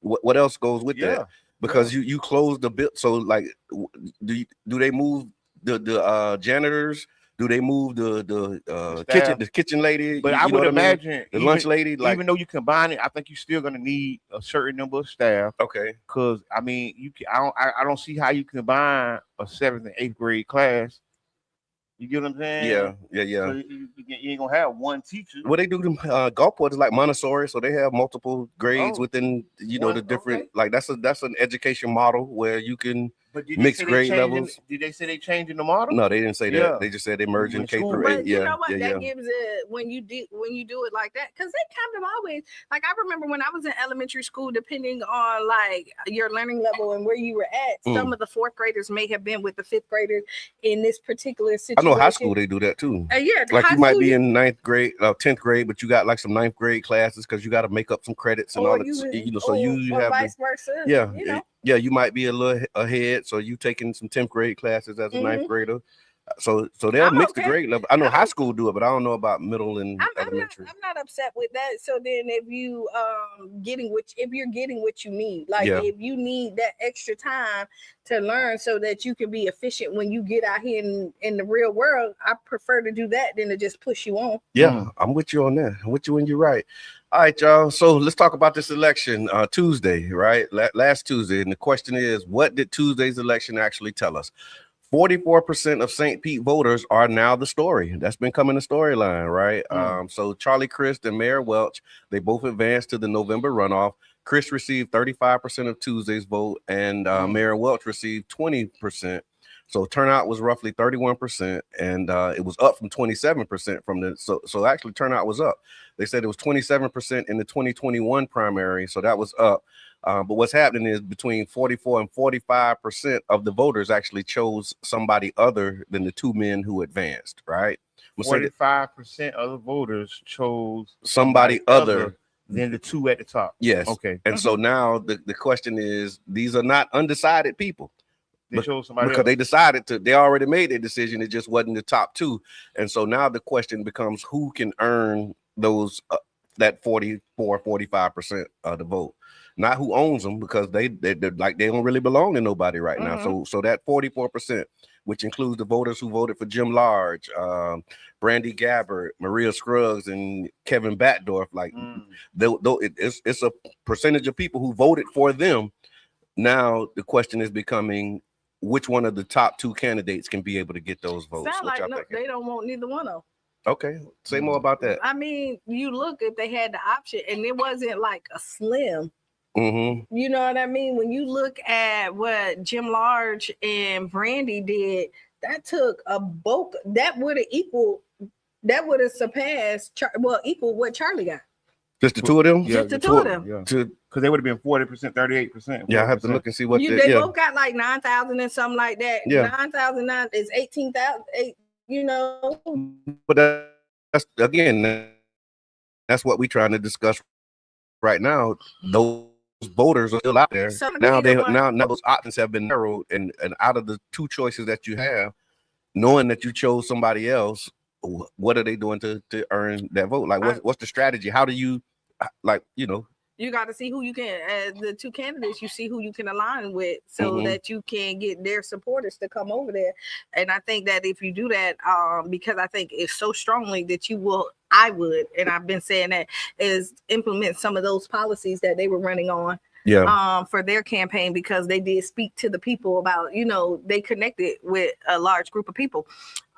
what else goes with that? Because you close the bit. So like, do they move the janitors? Do they move the kitchen lady? But I would imagine the lunch lady. Like, even though you combine it, I think you're still gonna need a certain number of staff. Okay. Because I mean, I don't see how you combine a 7th and 8th grade class. You get what I'm saying? Yeah. So you ain't gonna have one teacher. What they do to Gulfport is like Montessori, so they have multiple grades within the different. Like that's an education model where you can mix grade levels. Did they say they changing the model? No, they didn't say that. They just said they merging K-8. But you know what? That gives it when you do it like that, because they kind of always, like, I remember when I was in elementary school, depending on like your learning level and where you were at, some of the 4th graders may have been with the 5th graders in this particular situation. I know high school they do that too. Like you might be in 9th grade, 10th grade, but you got like some 9th grade classes because you got to make up some credits and all that. So you have vice versa. Yeah, you might be a little ahead, so you taking some 10th grade classes as a 9th grader. So they'll mix the grade level. I know high school do it, but I don't know about middle and elementary. I'm not upset with that. So then if you if you're getting what you need, like if you need that extra time to learn so that you can be efficient when you get out here in the real world, I prefer to do that than to just push you on. Yeah, I'm with you on that. I'm with you when you're right. All right, y'all. So let's talk about this election Tuesday, right? Last Tuesday. And the question is, what did Tuesday's election actually tell us? 44% of St. Pete voters are now the story. That's been coming the storyline, right? So Charlie Crist and Mayor Welch, they both advanced to the November runoff. Crist received 35% of Tuesday's vote, and Mayor Welch received 20%. So turnout was roughly 31%, and it was up from 27% from the. So actually turnout was up. They said it was 27% in the 2021 primary, so that was up. But what's happening is between 44 and 45% of the voters actually chose somebody other than the two men who advanced, right? 45% of the voters chose somebody other than the two at the top. Yes. Okay. And so now the question is, these are not undecided people. They chose somebody because else. they decided to, they already made their decision. It just wasn't the top two. And so now the question becomes, who can earn those, that 45% of the vote? Not who owns them, because they're like, they don't really belong to nobody right now. So that 44%, which includes the voters who voted for Jim Large, Brandy Gabbard, Maria Scruggs, and Kevin Batdorf, like it's a percentage of people who voted for them. Now the question is becoming, which one of the top two candidates can be able to get those votes? Sound like no, they don't want neither one of them. Okay, say more about that. I mean, you look, if they had the option, and it wasn't like a slim. You know what I mean? When you look at what Jim Large and Brandy did, that took a bulk. That would have surpassed, equal what Charlie got. Just the two of them? Yeah, just the two of them. Yeah. Because they would have been 40%, 38%. Yeah, I have to look and see what they both got like 9,000 and something like that. Yeah. 9,009 is 18,000, you know. But that's again, that's what we're trying to discuss right now. Those voters are still out there. So now those options have been narrowed, and out of the two choices that you have, knowing that you chose somebody else, what are they doing to earn that vote? Like, what's the strategy? How do you, like, you know? You got to see who you can, as the two candidates, you see who you can align with, so that you can get their supporters to come over there. And I think that if you do that, because I think it's so strongly that I would, and I've been saying that, is implement some of those policies that they were running on. For their campaign, because they did speak to the people about, you know, they connected with a large group of people.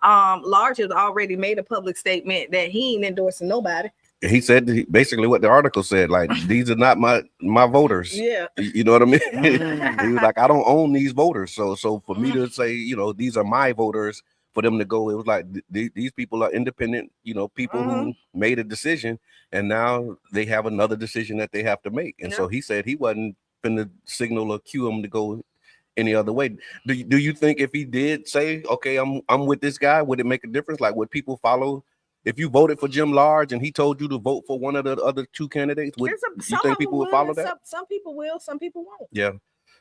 Large has already made a public statement that he ain't endorsing nobody. He said basically what the article said, like, these are not my voters. Yeah. You know what I mean? He was like, I don't own these voters. So for me to say, you know, these are my voters, for them to go, it was like, these people are independent, you know, people who made a decision, and now they have another decision that they have to make. And so he said he wasn't finna signal or cue them to go any other way. Do you think if he did say, okay, I'm with this guy, would it make a difference? Like, would people follow? If you voted for Jim Large and he told you to vote for one of the other two candidates, do you think people would follow that? Some people will, some people won't. Yeah.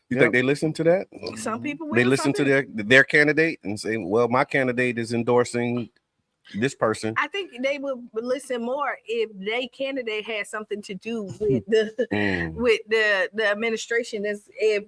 You think they listen to that? Some people will. They listen to their candidate and say, well, my candidate is endorsing this person. I think they would listen more if their candidate had something to do with the with the administration. If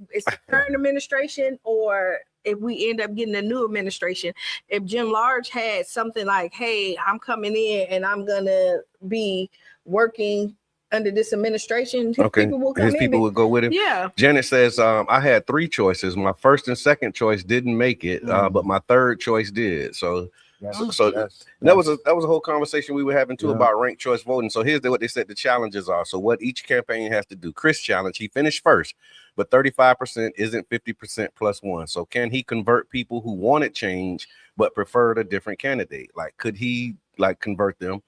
it's the current administration, or if we end up getting a new administration. If Jim Large had something like, hey, I'm coming in and I'm gonna be working under this administration, people will come in. People would go with him. Yeah. Janet says, I had three choices. My first and second choice didn't make it, but my third choice did. So that was a whole conversation we were having too about ranked choice voting. So here's what they said the challenges are. So what each campaign has to do. Chris' challenge, he finished first, but 35% isn't 50% plus one. So can he convert people who wanted change but preferred a different candidate? Like, could he convert them?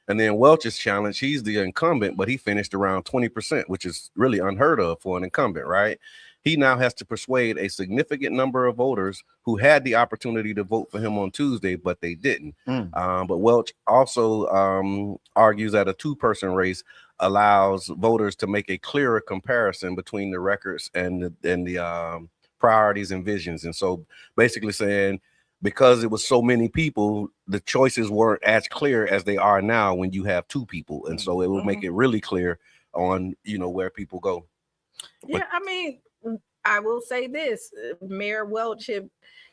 And then Welch's challenge, he's the incumbent, but he finished around 20%, which is really unheard of for an incumbent, right? He now has to persuade a significant number of voters who had the opportunity to vote for him on Tuesday, but they didn't. But Welch also argues that a two-person race allows voters to make a clearer comparison between the records and the priorities and visions. And so basically saying, because it was so many people, the choices weren't as clear as they are now when you have two people. And so it will make it really clear on, you know, where people go. Yeah, I mean, I will say this, Mayor Welch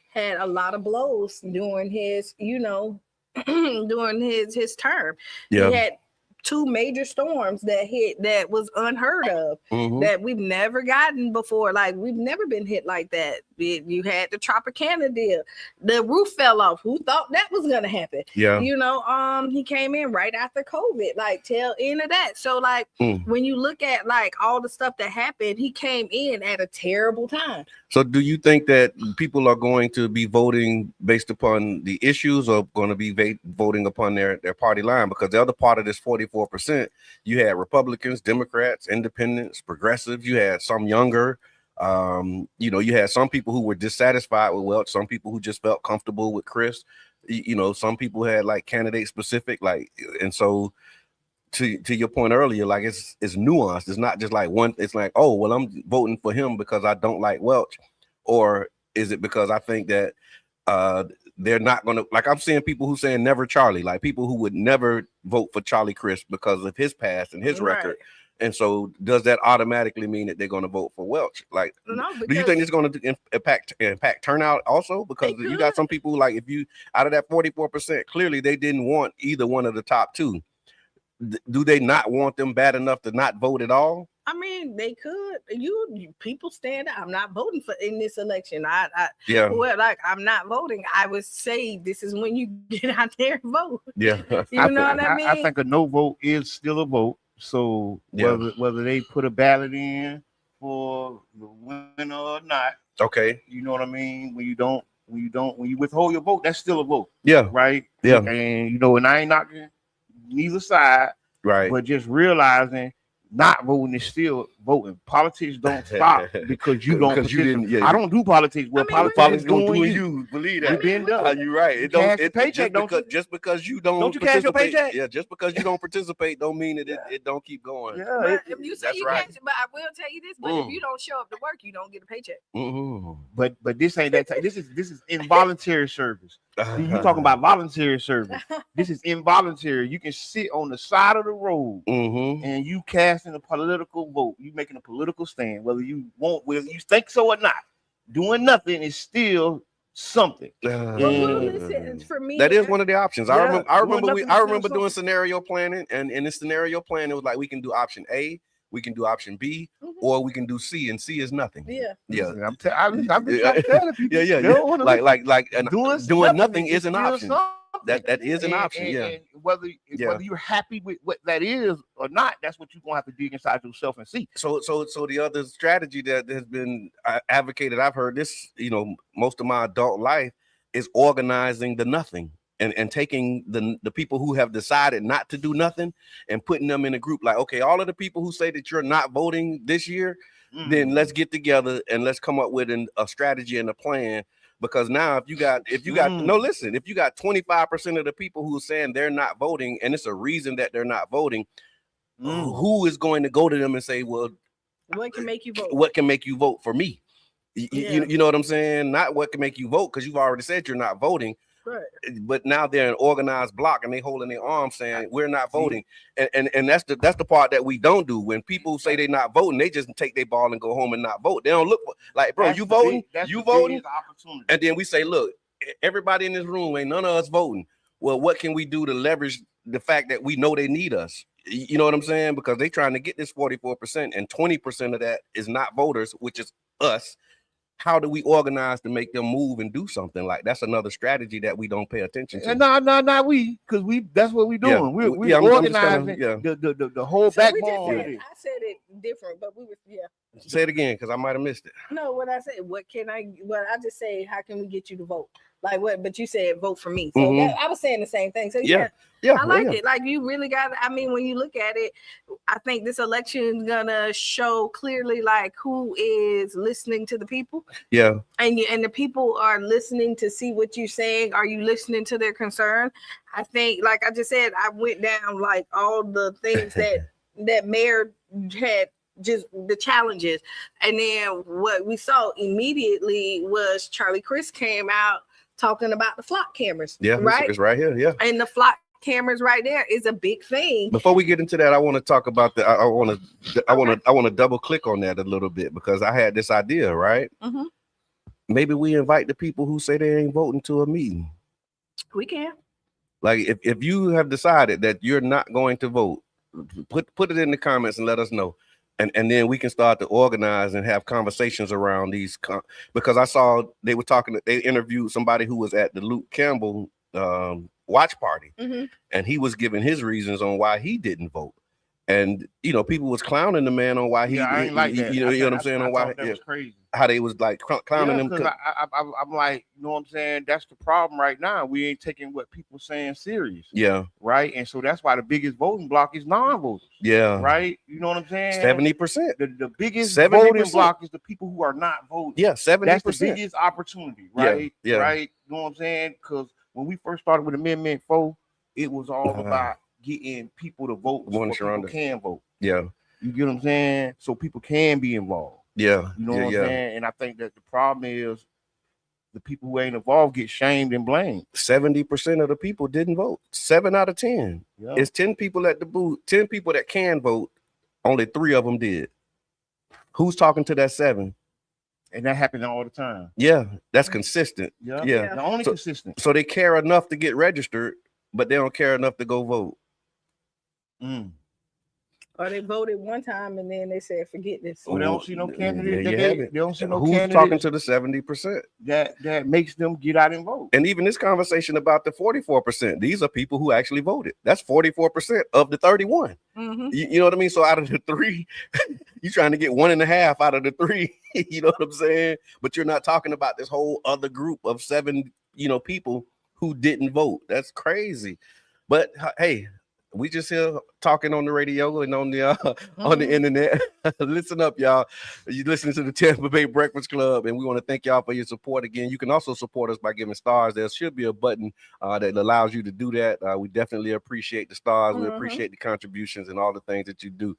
had a lot of blows during his, you know, during his term. Yeah. He had two major storms that hit that was unheard of, that we've never gotten before. Like, we've never been hit like that. You had the Tropicana deal. The roof fell off. Who thought that was gonna happen? Yeah. You know, he came in right after COVID, like tail end of that. So like when you look at like all the stuff that happened, he came in at a terrible time. So do you think that people are going to be voting based upon the issues, or going to be voting upon their party line? Because the other part of this 45% 44%, you had Republicans, Democrats, Independents, Progressives. You had some younger. You had some people who were dissatisfied with Welch, some people who just felt comfortable with Chris. Some people had like candidate specific, like, and so to your point earlier, like it's nuanced. It's not just like one. It's like, oh, well, I'm voting for him because I don't like Welch, or is it because I think that they're not gonna, like, I'm seeing people who saying never Charlie, like people who would never vote for Charlie Crist because of his past and his record. And so does that automatically mean that they're going to vote for Welch? Like, no, do you think it's going to impact turnout also? Because you got some people, like, if you, out of that 44%, clearly they didn't want either one of the top two. Do they not want them bad enough to not vote at all? I mean, they could. You people stand up. I'm not voting for in this election. Well, like, I'm not voting. I would say this is when you get out there and vote. Yeah, you know what I mean. I think a no vote is still a vote. So whether they put a ballot in for the winner or not, okay, you know what I mean. When you withhold your vote, that's still a vote. Yeah, right. Yeah, and and I ain't knocking neither side, right? But just realizing not voting is still voting. Politics don't stop because you don't. Because you didn't. Yeah, I don't do politics. Well, politics don't do you. Believe that. You've been done. You're right. It don't. It paycheck. Just because you don't. Don't you cash your paycheck? Yeah. Just because you don't participate, don't mean that it don't keep going. Yeah. If you say you cash, but I will tell you this. But if you don't show up to work, you don't get a paycheck. Mm-hmm. But this ain't that. This is involuntary service. You talking about voluntary service? This is involuntary. You can sit on the side of the road and you casting a political vote. You making a political stand, whether you think so or not. Doing nothing is still something. Listen, for me, that is one of the options. I remember doing scenario planning, and in the scenario plan, it was like we can do option A, we can do option B, or we can do C, and C is nothing. Yeah. I'm telling people. Yeah. Like doing nothing is an option. That is an option. And whether you're happy with what that is or not, that's what you're gonna have to dig inside yourself and see. So the other strategy that has been advocated, I've heard this, most of my adult life, is organizing the nothing and taking the people who have decided not to do nothing and putting them in a group. Like, okay, all of the people who say that you're not voting this year, then let's get together and let's come up with a strategy and a plan. Because now if you got 25% of the people who are saying they're not voting, and it's a reason that they're not voting, who is going to go to them and say, well, what can make you vote? What can make you vote for me? You know what I'm saying? Not what can make you vote, because you've already said you're not voting. Right. But now they're an organized block and they holding their arms saying we're not voting. And that's the part that we don't do. When people say they're not voting, they just take their ball and go home and not vote. They don't look like, bro, you voting? You voting? And then we say, look, everybody in this room, ain't none of us voting. Well, what can we do to leverage the fact that we know they need us? You know what I'm saying? Because they trying to get this 44%, and 20% of that is not voters, which is us. How do we organize to make them move and do something? Like, that's another strategy that we don't pay attention to. Not we, because that's what we're doing. We're organizing the whole backbone. I said it different, but we were Say it again, because I might have missed it. No, what I said, I just say, how can we get you to vote? Like what? But you said vote for me. So I was saying the same thing. So I like it. Like, you really got. I mean, when you look at it, I think this election is gonna show clearly like who is listening to the people. Yeah. And the people are listening to see what you're saying. Are you listening to their concern? I think, like I just said, I went down like all the things that mayor had. Just the challenges, and then what we saw immediately was Charlie Crist came out talking about the flock cameras. Yeah, right. It's right here. Yeah, and the flock cameras right there is a big thing. Before we get into that, I want to talk about the. I want to double click on that a little bit, because I had this idea. Right. Maybe we invite the people who say they ain't voting to a meeting. We can. Like, if you have decided that you're not going to vote, put it in the comments and let us know. And then we can start to organize and have conversations around these, because I saw they interviewed somebody who was at the Luke Campbell watch party, and he was giving his reasons on why he didn't vote. And people was clowning the man on why I ain't like that. You know what I'm saying? On why that was crazy. How they was like clowning him. Because I'm like, you know what I'm saying? That's the problem right now. We ain't taking what people saying serious. Yeah. Right. And so that's why the biggest voting block is non-voters. Yeah. Right. You know what I'm saying? 70%. The biggest 70%. voting block is the people who are not voting. Yeah, 70%. That's the biggest opportunity. Right. Yeah. Right. You know what I'm saying? Because when we first started with Amendment 4, it was all about getting people to vote so people can vote. Yeah. You get what I'm saying? So people can be involved. Yeah. You know what I'm saying? And I think that the problem is the people who ain't involved get shamed and blamed. 70% of the people didn't vote. 7 out of 10. Yeah. It's 10 people at the booth, 10 people that can vote. Only 3 of them did. Who's talking to that 7? And that happens all the time. Yeah, that's consistent. Yeah. The only consistent. So they care enough to get registered, but they don't care enough to go vote. Or they voted one time and then they said, forget this. Or they don't see no candidate. They don't see no Who's candidate. talking to the 70%? That makes them get out and vote. And even this conversation about the 44%, these are people who actually voted. That's 44% of the 31. Mm-hmm. You know what I mean? So out of the 3, you're trying to get 1.5 out of the 3. You know what I'm saying? But you're not talking about this whole other group of 7, people who didn't vote. That's crazy. But hey, we just here talking on the radio and on the internet. Listen up, y'all. You're listening to the Tampa Bay Breakfast Club, and we want to thank y'all for your support again. You can also support us by giving stars. There should be a button that allows you to do that. We definitely appreciate the stars. We appreciate the contributions and all the things that you do.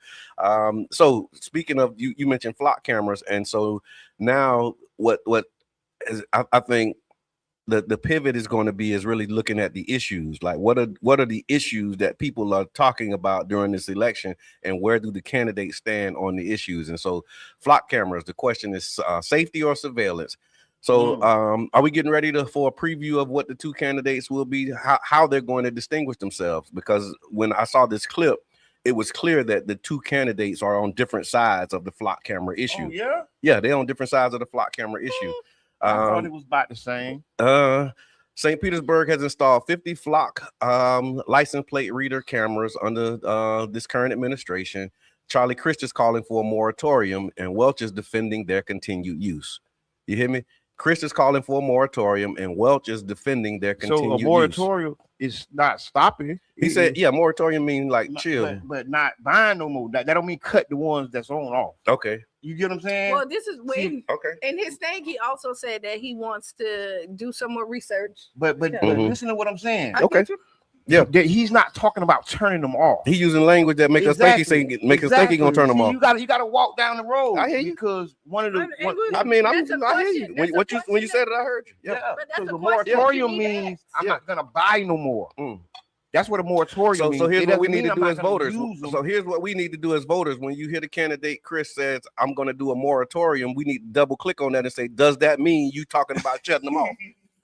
So speaking of, you mentioned flock cameras, and so now what is, I think the pivot is going to be is really looking at the issues. Like what are the issues that people are talking about during this election, and where do the candidates stand on the issues? And so flock cameras, the question is safety or surveillance. So are we getting ready for a preview of what the 2 candidates will be, how they're going to distinguish themselves? Because when I saw this clip, it was clear that the 2 candidates are on different sides of the flock camera issue. Yeah, they're on different sides of the flock camera issue. I thought it was about the same. St. Petersburg has installed 50 flock license plate reader cameras under this current administration. Charlie Crist is calling for a moratorium, and Welch is defending their continued use. You hear me? Crist is calling for a moratorium, and Welch is defending their continued use. So a moratorium is not stopping. He said, yeah, moratorium means like chill. But not buying no more. That don't mean cut the ones that's on off. Okay. You get what I'm saying? Well, this is when okay. In his thing, he also said that he wants to do some more research. But listen to what I'm saying. Okay. Yeah, he's not talking about turning them off. He's using language that make us think us think he's gonna turn them off. You gotta walk down the road. I hear you, because one of the. I hear you. When you said it, I heard you. Yeah. Because the moratorium means I'm not gonna buy no more. That's what a moratorium means. So here's what we need to do as voters. So here's what we need to do as voters. When you hear the candidate Chris says, I'm going to do a moratorium, we need to double click on that and say, does that mean you talking about shutting them off?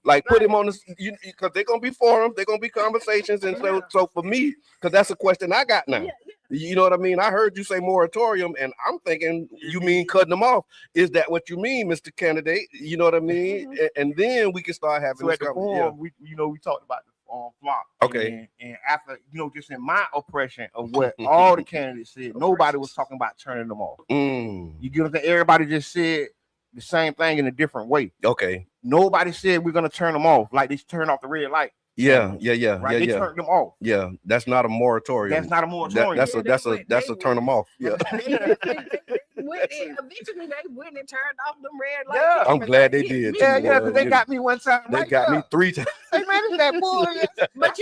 Like put him on this, because they're going to be forums, they're going to be conversations. And so for me, because that's a question I got now. You know what I mean? I heard you say moratorium, and I'm thinking you mean cutting them off. Is that what you mean, Mr. Candidate? You know what I mean? And then we can start having this conversation. We talked about flock. Okay. And after, just in my oppression of what all the candidates said, nobody was talking about turning them off. You get what I'm saying? Everybody just said the same thing in a different way. Okay. Nobody said we're gonna turn them off like they turn off the red light. Yeah. Right? They turned them off. Yeah, that's not a moratorium. That's not a moratorium. That's a turn them off. Yeah. Eventually they went and turned off them red lights. Yeah. I'm glad they did. Yeah, because they got me one time. They got me 3 times. Hey man, it's that boy. But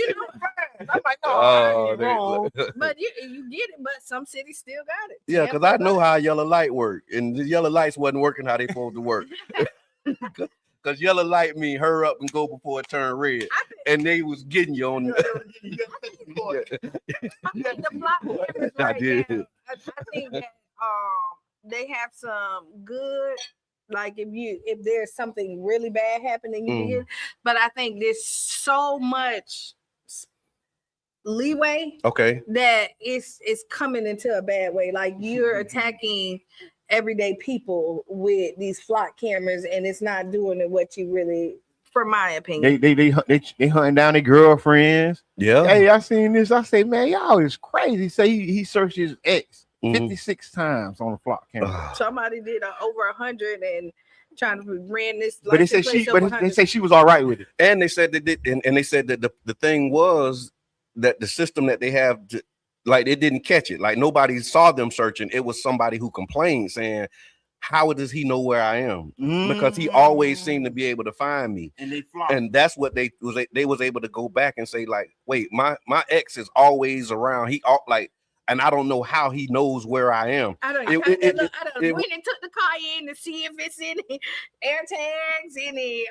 I'm like, no, I ain't wrong. But you get it, but some cities still got it. Yeah, because I know how yellow light worked, and the yellow lights wasn't working how they supposed to work. Because yellow light mean hurry up and go before it turn red, and they was getting you on. I think the flock cameras right now, I think that they have some good, like if there's something really bad happening, you can get. But I think there's so much leeway, that it's coming into a bad way. Like you're attacking everyday people with these flock cameras, and it's not doing what you really for my opinion. They hunting down their girlfriends. Yeah. Hey, I seen this. I say, man, y'all is crazy. Say he searched his ex 56 times on the flock camera. Somebody did over 100 and trying to ran this. But they say she was all right with it. And they said and they said that the thing was that the system that they have, like, it didn't catch it. Like, nobody saw them searching. It was somebody who complained saying, how does he know where I am? Because he always seemed to be able to find me. And that's what they was able to go back and say, like, wait, my ex is always around. And I don't know how he knows where I am. I went and took the car in to see if it's any air tags,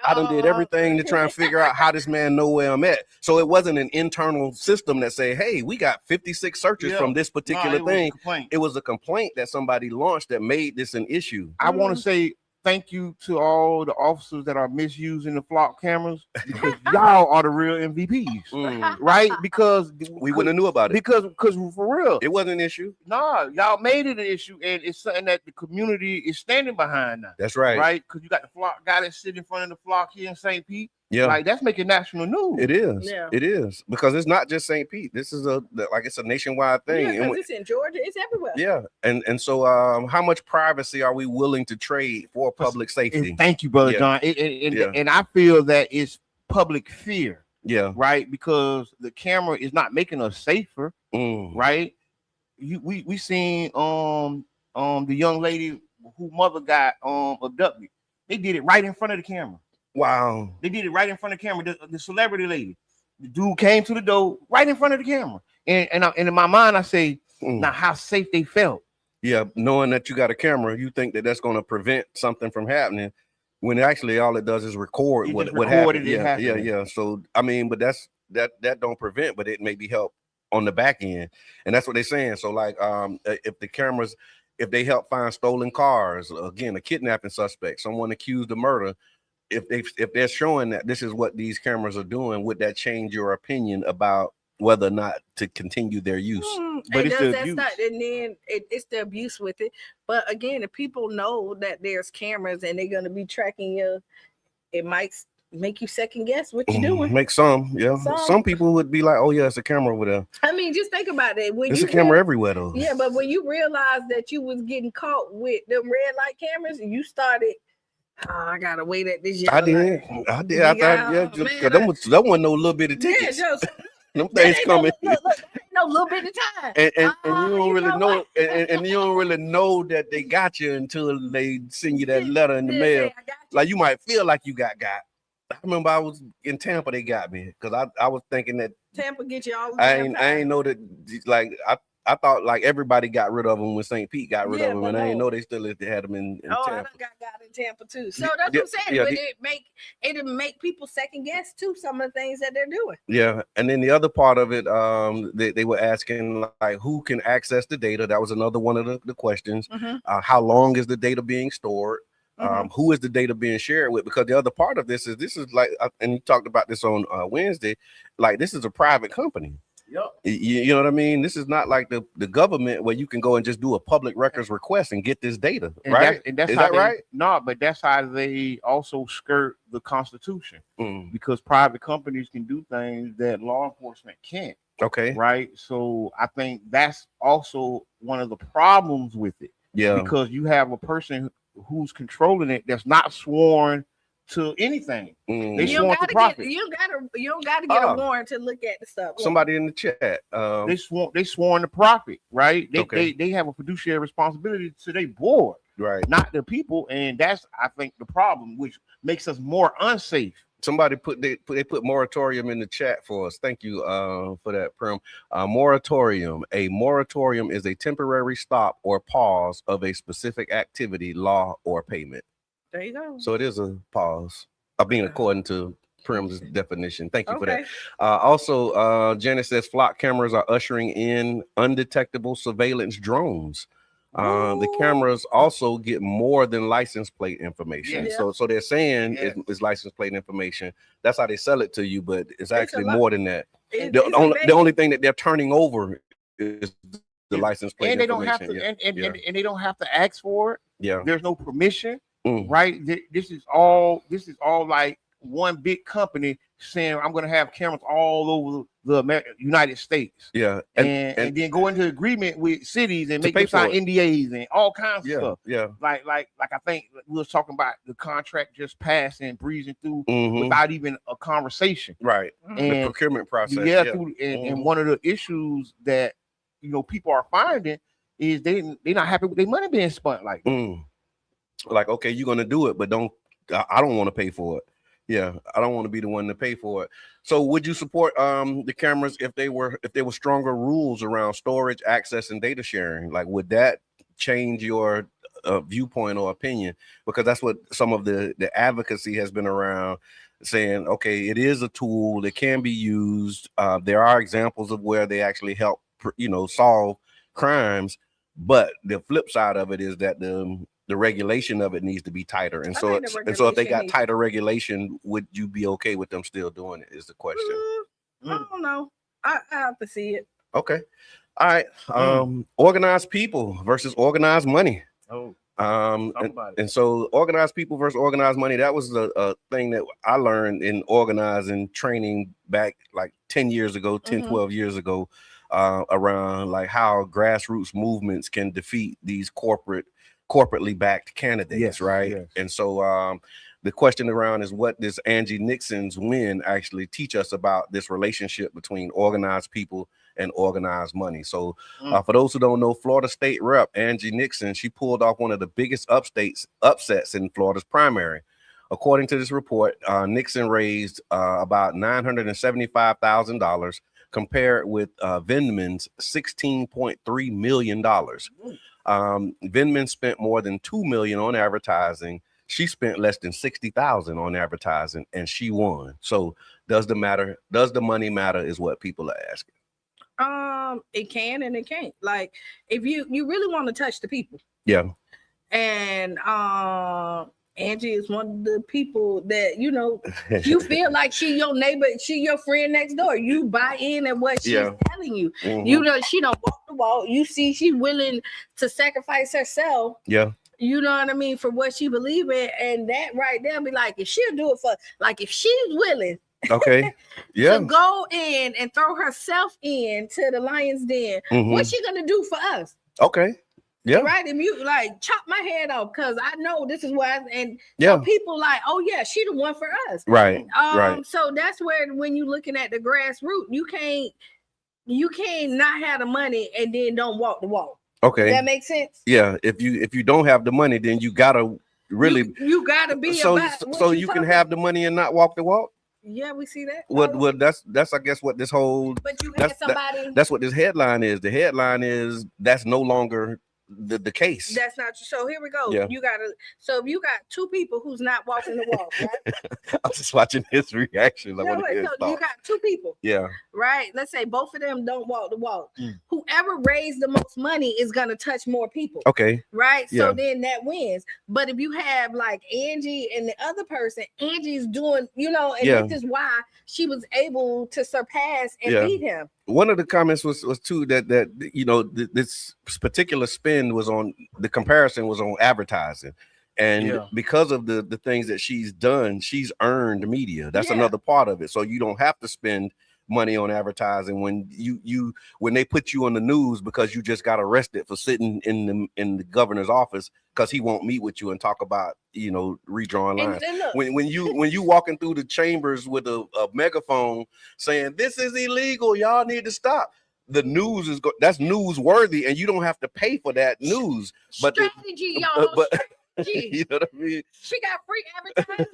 I done did everything to try and figure out how this man know where I'm at. So it wasn't an internal system that say, hey, we got 56 searches from this particular thing. It was a complaint that somebody launched that made this an issue. I want to say thank you to all the officers that are misusing the flock cameras, because y'all are the real MVPs, right? Because we wouldn't have knew about it. Because for real, it wasn't an issue. No, y'all made it an issue, and it's something that the community is standing behind now. That's right. Right? Because you got the flock guy that's sitting in front of the flock here in St. Pete. Yeah, like that's making national news. It is. Yeah. It is, because it's not just St. Pete. This is it's a nationwide thing. Yeah, because it's in Georgia. It's everywhere. Yeah, and so how much privacy are we willing to trade for public safety? And thank you, Brother John. And I feel that it's public fear. Yeah. Right, because the camera is not making us safer. Right. We seen the young lady who mother got abducted. They did it right in front of the camera. Wow. They did it right in front of the camera. The celebrity lady, the dude came to the door right in front of the camera. And in my mind, I say, now how safe they felt. Yeah, knowing that you got a camera, you think that that's going to prevent something from happening, when actually all it does is record what happened. Yeah. So I mean, but that don't prevent, but it maybe help on the back end, and that's what they're saying. So like, if the cameras, if they help find stolen cars, again, a kidnapping suspect, someone accused of murder. If they're showing that this is what these cameras are doing, would that change your opinion about whether or not to continue their use? But it's the abuse. And then it's the abuse with it. But again, if people know that there's cameras and they're going to be tracking you, it might make you second guess what you're doing. Make some people would be like, oh yeah, it's a camera over there. I mean, just think about it. There's a camera everywhere though. Yeah, but when you realize that you was getting caught with them red light cameras, you started, I gotta wait at this. I did. I thought, that wasn't no little bit of tickets. Yeah, them things coming. Look, no little bit of time. And you don't really know, and you don't really know that they got you until they send you that letter in the mail. Like, you might feel like you got. I remember I was in Tampa, they got me, because I was thinking that Tampa get you all the time. I ain't know that, like, I thought like everybody got rid of them when St. Pete got rid of them, and I didn't know they had them in Tampa. I got in Tampa too. So that's what I'm saying. But it make people second guess too some of the things that they're doing. Yeah, and then the other part of it, they were asking like who can access the data. That was another one of the questions. How long is the data being stored? Who is the data being shared with? Because the other part of this is like, and you talked about this on Wednesday, like this is a private company. Yep. You know what I mean? This is not like the government where you can go and just do a public records request and get this data, right? Is that right? No, but that's how they also skirt the Constitution, because private companies can do things that law enforcement can't. Okay. Right. So I think that's also one of the problems with it. Yeah. Because you have a person who's controlling it that's not sworn to anything. They sworn to profit. You don't gotta get a warrant to look at the stuff. Somebody in the chat. They sworn to profit, right? They have a fiduciary responsibility to their board, right? Not the people, and that's, I think, the problem, which makes us more unsafe. Somebody put moratorium in the chat for us. Thank you for that, Prim. Moratorium. A moratorium is a temporary stop or pause of a specific activity, law, or payment. There you go. So it is a pause. According to Prim's definition. Thank you for that. Also, Janet says flock cameras are ushering in undetectable surveillance drones. The cameras also get more than license plate information. Yeah. So they're saying it's license plate information. That's how they sell it to you, but it's actually more than that. The only thing that they're turning over is the license plate and they information. Don't have to, and they don't have to ask for it. Yeah. There's no permission. Right. This is all like one big company saying I'm going to have cameras all over the United States. Yeah, and then go into agreement with cities and make them sign NDAs and all kinds of stuff. Yeah, like I think we was talking about the contract just passing and breezing through without even a conversation. Right, and the procurement process. And one of the issues that people are finding is they're not happy with their money being spent like that. Like, okay, you're gonna do it, but I don't want to pay for it. Yeah, I don't want to be the one to pay for it. So would you support the cameras if there were stronger rules around storage, access, and data sharing? Like, would that change your viewpoint or opinion? Because that's what some of the advocacy has been around, saying, okay, it is a tool that can be used. There are examples of where they actually help, solve crimes, but the flip side of it is that the regulation of it needs to be tighter. And so if they got tighter regulation, would you be okay with them still doing it, is the question. I don't know. I have to see it. Okay. All right. Organized people versus organized money. And so organized people versus organized money, that was a thing that I learned in organizing training back like 10 years ago, 12 years ago, around like how grassroots movements can defeat these corporately backed candidates, right? Yes. And so the question around is, what does Angie Nixon's win actually teach us about this relationship between organized people and organized money? So for those who don't know, Florida State Rep Angie Nixon, she pulled off one of the biggest upsets in Florida's primary. According to this report, Nixon raised about $975,000 compared with Vindman's $16.3 million. Vindman spent more than $2 million on advertising. She spent less than $60,000 on advertising, and she won. So does the money matter is what people are asking. It can and it can't. Like, if you really want to touch the people. Yeah. And Angie is one of the people that, you feel like she your neighbor, she your friend next door. You buy in at what she's telling you. She don't walk the walk. You see she's willing to sacrifice herself. Yeah. You know what I mean? For what she believes in. And that right there be like, if she'll do it if she's willing. Okay. Yeah. To go in and throw herself into the lion's den, what's she going to do for us? Okay. Yeah. Right. And you like chop my head off because I know this is why. So people like, oh yeah, she the one for us. Right. Right. So that's where when you're looking at the grassroots, you can't not have the money and then don't walk the walk. Okay. Does that make sense? Yeah. If you don't have the money, then you gotta really you gotta be so you can have the money and not walk the walk. Yeah, we see that. Well, that's I guess what this whole. But you had somebody. That's what this headline is. The headline is that's no longer the case. That's not true. So here we go. Yeah. So if you got two people who's not walking the walk, right? I'm just watching his reaction. So you got two people. Yeah. Right. Let's say both of them don't walk the walk. Whoever raised the most money is gonna touch more people. Okay. Right. So then that wins. But if you have like Angie and the other person, Angie's doing, and this is why she was able to surpass and beat him. One of the comments was too that this particular spin was on the comparison was on advertising, and because of the things that she's done, she's earned media. That's another part of it. So you don't have to spend money on advertising when when they put you on the news because you just got arrested for sitting in the governor's office because he won't meet with you and talk about redrawing lines. When you walking through the chambers with a megaphone saying this is illegal, y'all need to stop. The news that's newsworthy, and you don't have to pay for that news. But strategy, y'all. You know what I mean? She got free advertising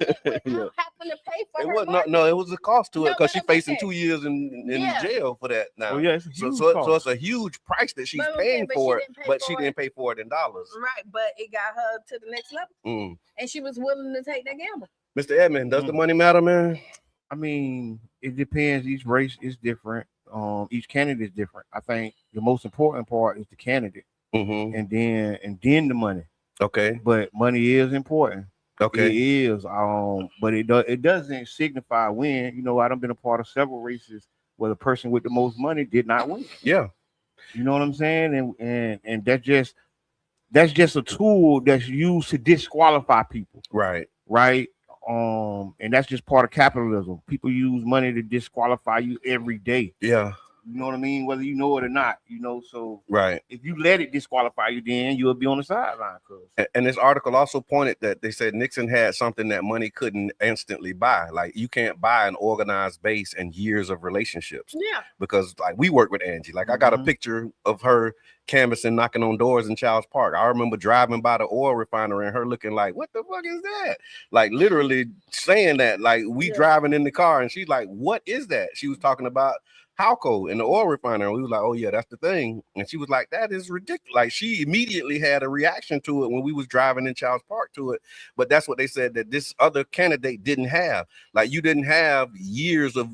without having to pay for her money. No, it was a cost to it because she's facing 2 years in jail for that now. So it's a huge price that she's paying for it, but she didn't pay for it in dollars. Right, but it got her to the next level, and she was willing to take that gamble. Mr. Edmond, does the money matter, man? I mean, it depends. Each race is different. Each candidate is different. I think the most important part is the candidate, and then the money. Okay, but money is important. Okay, it is. But it doesn't signify win. I done been a part of several races where the person with the most money did not win. Yeah, you know what I'm saying, and that's just a tool that's used to disqualify people. Right. And that's just part of capitalism. People use money to disqualify you every day. Yeah. You know what I mean? Whether you know it or not, so right. If you let it disqualify you, then you'll be on the sideline. And this article also pointed that they said Nixon had something that money couldn't instantly buy. Like you can't buy an organized base and years of relationships. Yeah. Because like we work with Angie. Like I got a picture of her canvassing, knocking on doors in Childs Park. I remember driving by the oil refinery and her looking like, what the fuck is that? Like literally saying that, like we driving in the car and she's like, what is that? She was talking about Halco in the oil refinery. We was like, oh yeah, that's the thing. And she was like, that is ridiculous. Like she immediately had a reaction to it when we was driving in Childs Park to it. But that's what they said that this other candidate didn't have. Like you didn't have years of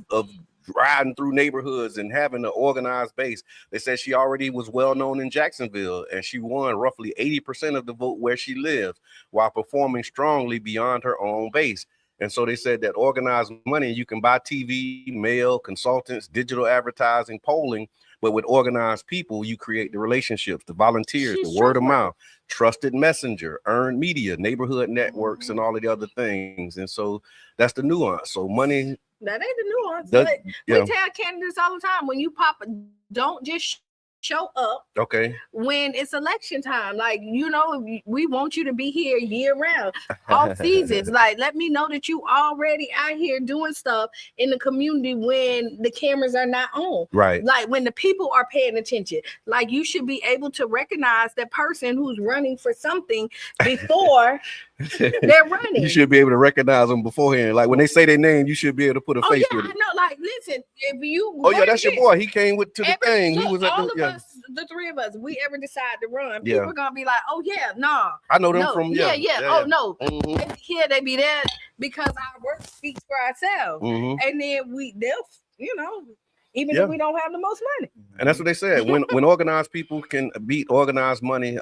riding through neighborhoods and having an organized base. They said she already was well known in Jacksonville and she won roughly 80% of the vote where she lives while performing strongly beyond her own base. And so they said that organized money, you can buy TV, mail, consultants, digital advertising, polling, but with organized people, you create the relationships, the volunteers, the word of mouth, trusted messenger, earned media, neighborhood networks, and all of the other things. And so that's the nuance. So money. That ain't the nuance. But we tell candidates all the time, when you pop, don't just show up when it's election time. Like, we want you to be here year round, all seasons. Like, let me know that you already out here doing stuff in the community when the cameras are not on. Right. Like when the people are paying attention. Like you should be able to recognize that person who's running for something before they're running. You should be able to recognize them beforehand. Like when they say their name, you should be able to put a face with it. I know. Like, listen, if you that's your boy. He came to the thing. He was at the three of us, we ever decide to run, people are gonna be like, oh yeah, nah. I know them from oh no. Here they be there because our work speaks for ourselves. And then they'll, even if we don't have the most money. And that's what they said. When organized people can beat organized money,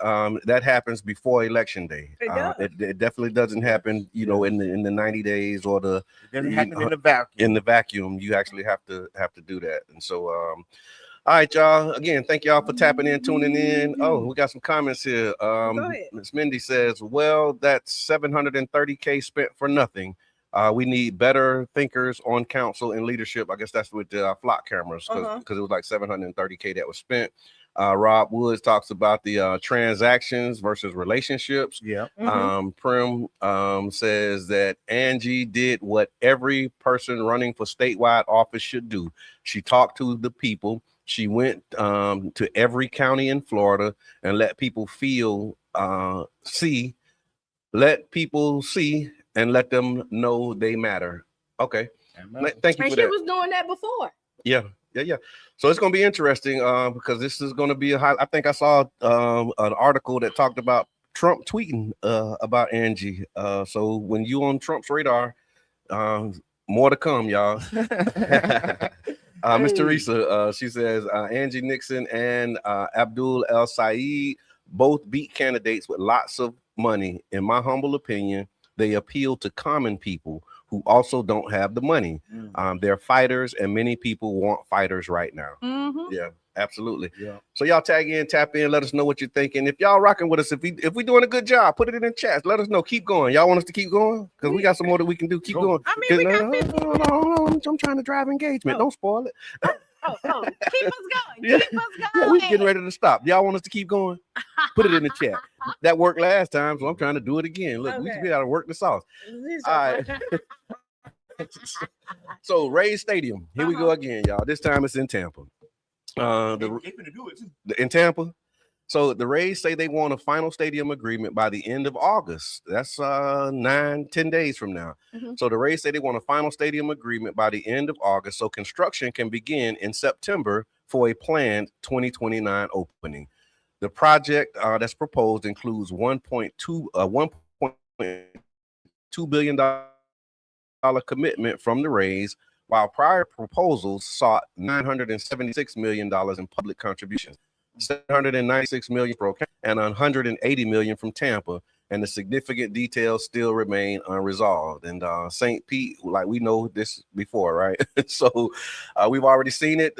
that happens before election day. It definitely doesn't happen, in the 90 days or it doesn't happen in the vacuum. In the vacuum, you actually have to do that. And so all right, y'all. Again, thank y'all for tapping in, tuning in. Oh, we got some comments here. Miss Mindy says, well, that's $730K spent for nothing. We need better thinkers on council and leadership. I guess that's with the flock cameras because it was like $730K that was spent. Rob Woods talks about the transactions versus relationships. Prim says that Angie did what every person running for statewide office should do. She talked to the people. She went to every county in Florida and let people see and let them know they matter. Okay. Thank you for that. She was doing that before. Yeah. So it's going to be interesting because this is going to be I think I saw an article that talked about Trump tweeting about Angie. So when you on Trump's radar, more to come, y'all. Miss Teresa, she says Angie Nixon and Abdul El Sayed both beat candidates with lots of money. In my humble opinion, they appeal to common people who also don't have the money. They're fighters, and many people want fighters right now. Yeah, absolutely. Yeah. So y'all tap in, let us know what you're thinking. If y'all rocking with us, if we doing a good job, put it in the chat. Let us know. Keep going. Y'all want us to keep going? Because we got some more that we can do. Keep going. I mean, I'm trying to drive engagement. Don't spoil it. Keep us going. Keep us going. Yeah, we're getting ready to stop. Y'all want us to keep going? Put it in the chat. That worked last time, so I'm trying to do it again. Look, we got to work the sauce. All right. So Rays Stadium. Here we go again, y'all. This time it's in Tampa. In Tampa. So the Rays say they want a final stadium agreement by the end of August. That's 9-10 days from now. So the Rays say they want a final stadium agreement by the end of August, so construction can begin in September for a planned 2029 opening. The project that's proposed includes $1.2 billion commitment from the Rays, while prior proposals sought $976 million in public contributions. $796 million and $180 million from Tampa. and the significant details still remain unresolved. And St. Pete, like we know this before, right? So we've already seen it.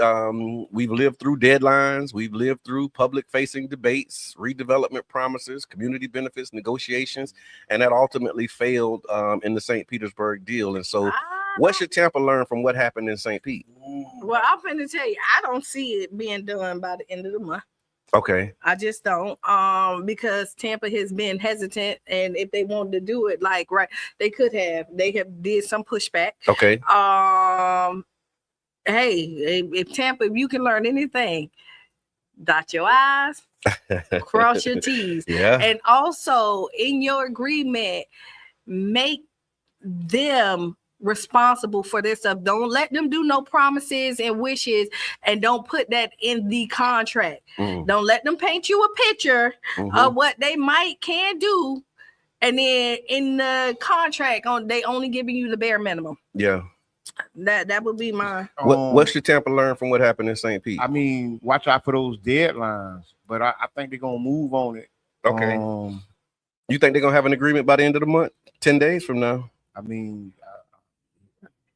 We've lived through deadlines. We've lived through public-facing debates, redevelopment promises, community benefits negotiations, and that ultimately failed in the St. Petersburg deal. And so what should Tampa learn from what happened in St. Pete? Well, I'm going to tell you, I don't see it being done by the end of the month. Okay. I just don't, because Tampa has been hesitant, and if they wanted to do it, like, right, they have did some pushback. Okay. Hey, if Tampa, if you can learn anything, dot your I's, cross your T's. Yeah. And also in your agreement, make them responsible for this stuff. Don't let them do no promises and wishes, and don't put that in the contract. Don't let them paint you a picture of what they can do, and then in the contract they only giving you the bare minimum. Yeah, that would be my what should Tampa learn from what happened in St. Pete? I mean, watch out for those deadlines, but I think they're gonna move on it. Okay. You think they're gonna have an agreement by the end of the month, 10 days from now? I mean,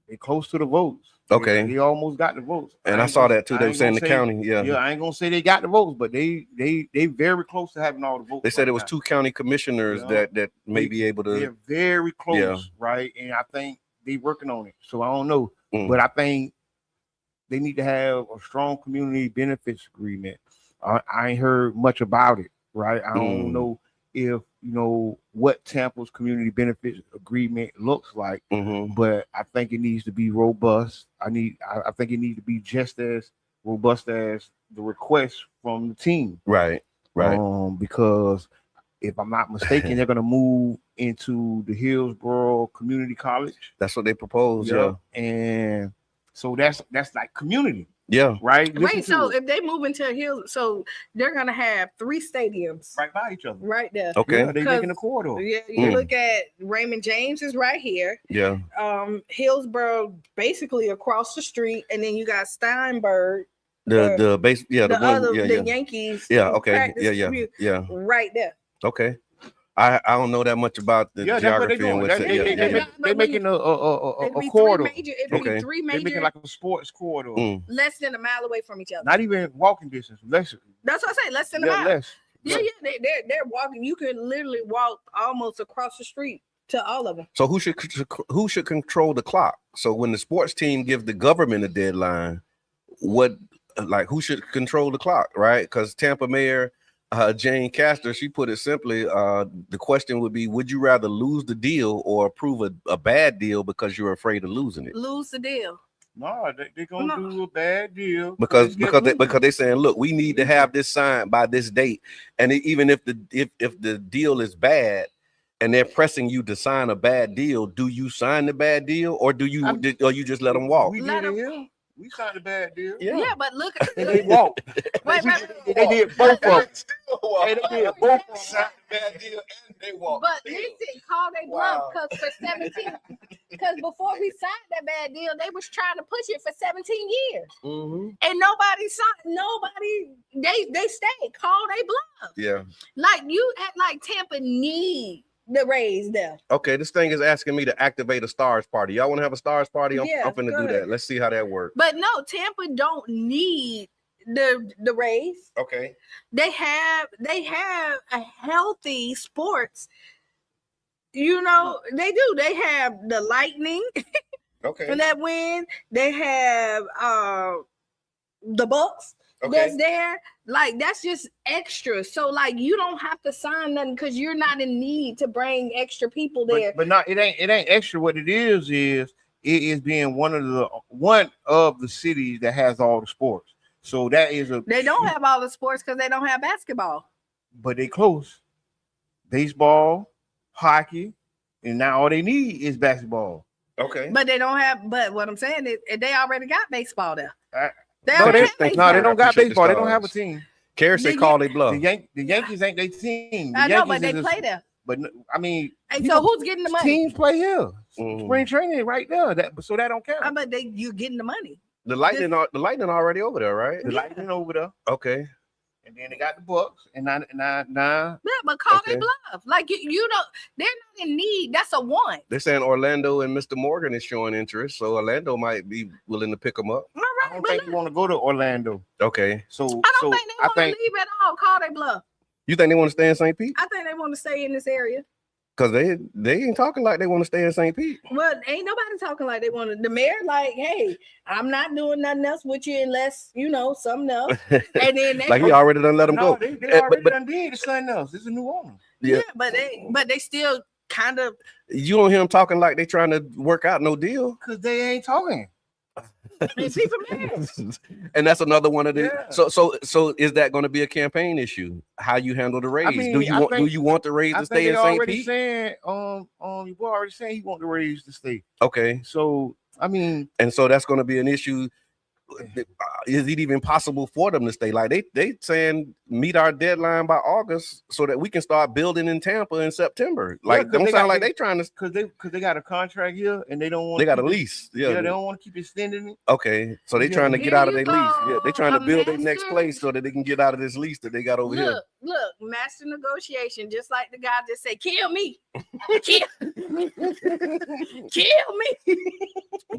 they're close to the votes. Okay. They almost got the votes. And I saw that too. They were saying the county. Yeah, I ain't gonna say they got the votes, but they very close to having all the votes. They said it was 2 county commissioners that may be able to. They're very close, right? And I think they working on it. So I don't know, but I think they need to have a strong community benefits agreement. I ain't heard much about it, right? I don't know if what Tampa's community benefits agreement looks like, but I think it needs to be robust. I think it needs to be just as robust as the request from the team. Right. Because if I'm not mistaken, they're gonna move into the Hillsborough Community College. That's what they proposed. Yeah. And so that's like community. Yeah. Right. Wait, so if they move into a hill, so they're gonna have 3 stadiums right by each other, right there. Okay. Yeah, they're making a corridor. Yeah, you look at Raymond James is right here. Yeah. Hillsborough basically across the street, and then you got Steinberg. The Yankees. Yeah. Okay. Yeah. Right there. Okay. I don't know that much about the geography and what's they're making a corridor. It'd be 3 major. They're making like a sports corridor. Less than a mile away from each other. Not even walking distance. Less. That's what I say. Less than a mile. Less. Yeah. They're walking. You can literally walk almost across the street to all of them. So who should control the clock? So when the sports team gives the government a deadline, who should control the clock, right? Because Tampa Mayor Jane Castor, she put it simply, the question would be, would you rather lose the deal or approve a bad deal because you're afraid of losing it? Lose the deal. No, they're gonna do a bad deal because they're saying, look, we need to have this signed by this date, and even if the deal is bad and they're pressing you to sign a bad deal, do you sign the bad deal or you just let them walk? We signed a bad deal. Yeah, but look, they walked. Wait. They did both of them. They did both of them. Signed a bad deal and they walked. But listen, call they bluff because for 17, because before we signed that bad deal, they was trying to push it for 17 years, and nobody signed. They stayed. Call they bluff. Yeah, like you act like Tampa need the raise there. Okay, this thing is asking me to activate a stars party. Y'all want to have a stars party? I'm finna do that. Let's see how that works. But no, Tampa don't need the raise. Okay. They have a healthy sports. They do. They have the Lightning. Okay. For that win, they have the Bucks. Okay. That's there. Like, that's just extra. So, like, you don't have to sign nothing because you're not in need to bring extra people there. But not it ain't extra. What it is it is being one of the cities that has all the sports. So that is they don't have all the sports because they don't have basketball. But they close. Baseball, hockey, and now all they need is basketball. Okay. But they don't have. But what I'm saying is, they already got baseball there. They don't got baseball. They don't have a team. Kara said call they bluff. The Yankees ain't their team. I know, but they play there. But I mean, so who's getting the money? Teams play here. Spring training right there. So that don't count. But you're getting the money. The Lightning already over there, right? The Lightning over there. Okay. And then they got the Bucks, and now. Yeah, but call they bluff. Like you don't. They're not in need. That's a one. They're saying Orlando and Mr. Morgan is showing interest, so Orlando might be willing to pick them up. All right, I don't think you want to go to Orlando. Okay. So I don't think they want to leave at all. Call they bluff. You think they want to stay in St. Pete? I think they want to stay in this area. Because they ain't talking like they want to stay in St. Pete. Well, ain't nobody talking like they want to. The mayor, like, hey, I'm not doing nothing else with you unless, something else. And then like he already done let them go. They already done did something else. This is a new owner. Yeah, but they still kind of. You don't hear them talking like they trying to work out no deal. Because they ain't talking. And that's another one of the so is that going to be a campaign issue? How you handle the raise? Do you want the raise to stay in St. Pete? You were already saying you want the raise to stay. Okay. So and so that's going to be an issue. Is it even possible for them to stay? Like they saying meet our deadline by August so that we can start building in Tampa in September. Like don't sound like they trying to because they got a contract here and they don't want. They got a lease. Yeah, they don't want to keep extending it. Okay, so they trying to get out of their lease. Yeah, they trying to build their next place so that they can get out of this lease that they got over here. Look, master negotiation, just like the guy that say, "Kill me, kill me."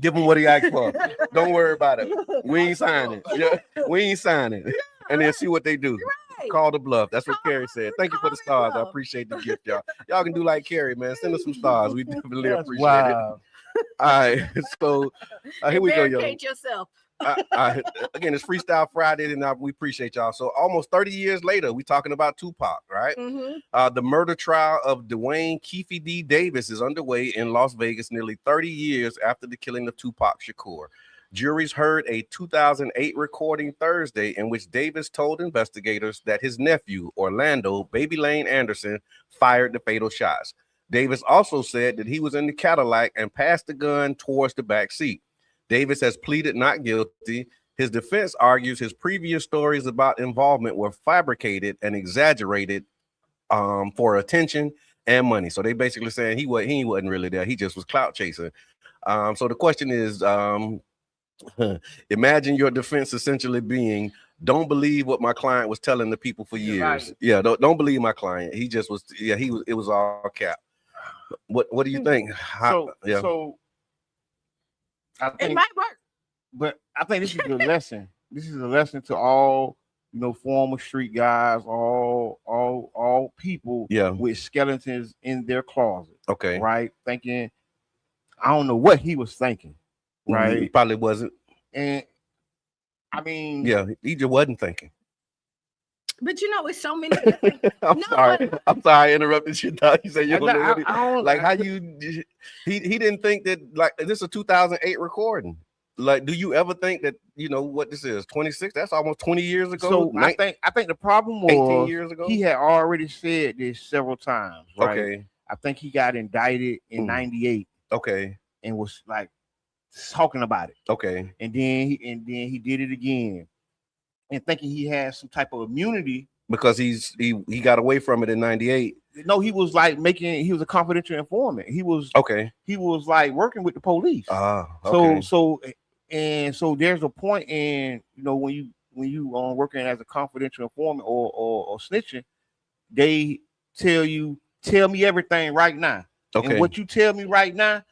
Give him what he asked for. Don't worry about it. We ain't signing. Yeah, we ain't signing. And then see what they do. Right. Call the bluff. That's what Carrie said. Thank you for the stars. I appreciate the gift, y'all. Y'all can do like Carrie, man. Send us some stars. We definitely appreciate it. All right. So here we go, yo. Yourself. Again, it's Freestyle Friday, and we appreciate y'all. So almost 30 years later, we talking about Tupac, right? Mm-hmm. The murder trial of Dwayne Keefe D. Davis is underway in Las Vegas nearly 30 years after the killing of Tupac Shakur. Juries heard a 2008 recording Thursday in which Davis told investigators that his nephew, Orlando Baby Lane Anderson, fired the fatal shots. Davis also said that he was in the Cadillac and passed the gun towards the back seat. Davis has pleaded not guilty. His defense argues his previous stories about involvement were fabricated and exaggerated for attention and money. So they basically saying he wasn't really there. He just was clout chasing. So the question is, imagine your defense essentially being, don't believe what my client was telling the people for years. Right. Yeah, don't believe my client. He just was. Yeah, it was all cap. What do you think? So I think it might work, but I think this is a lesson. This is a lesson to all former street guys, all people with skeletons in their closet. Okay, right? Thinking, I don't know what he was thinking. Right, he probably wasn't. And I mean, he just wasn't thinking. But it's so many. I'm sorry, I interrupted you. You said you don't like how you. He didn't think that like this is a 2008 recording. Like, do you ever think that what this is? 26. That's almost 20 years ago. So I think the problem was 18 years ago. He had already said this several times. Right? Okay. I think he got indicted in '98. Okay. And was like talking about it. Okay. And then he did it again. And thinking he had some type of immunity because he got away from it in '98. No, he was like he was a confidential informant. He was like working with the police. Okay. So there's a point in when you working as a confidential informant or snitching, they tell me everything right now. Okay. And what you tell me right now,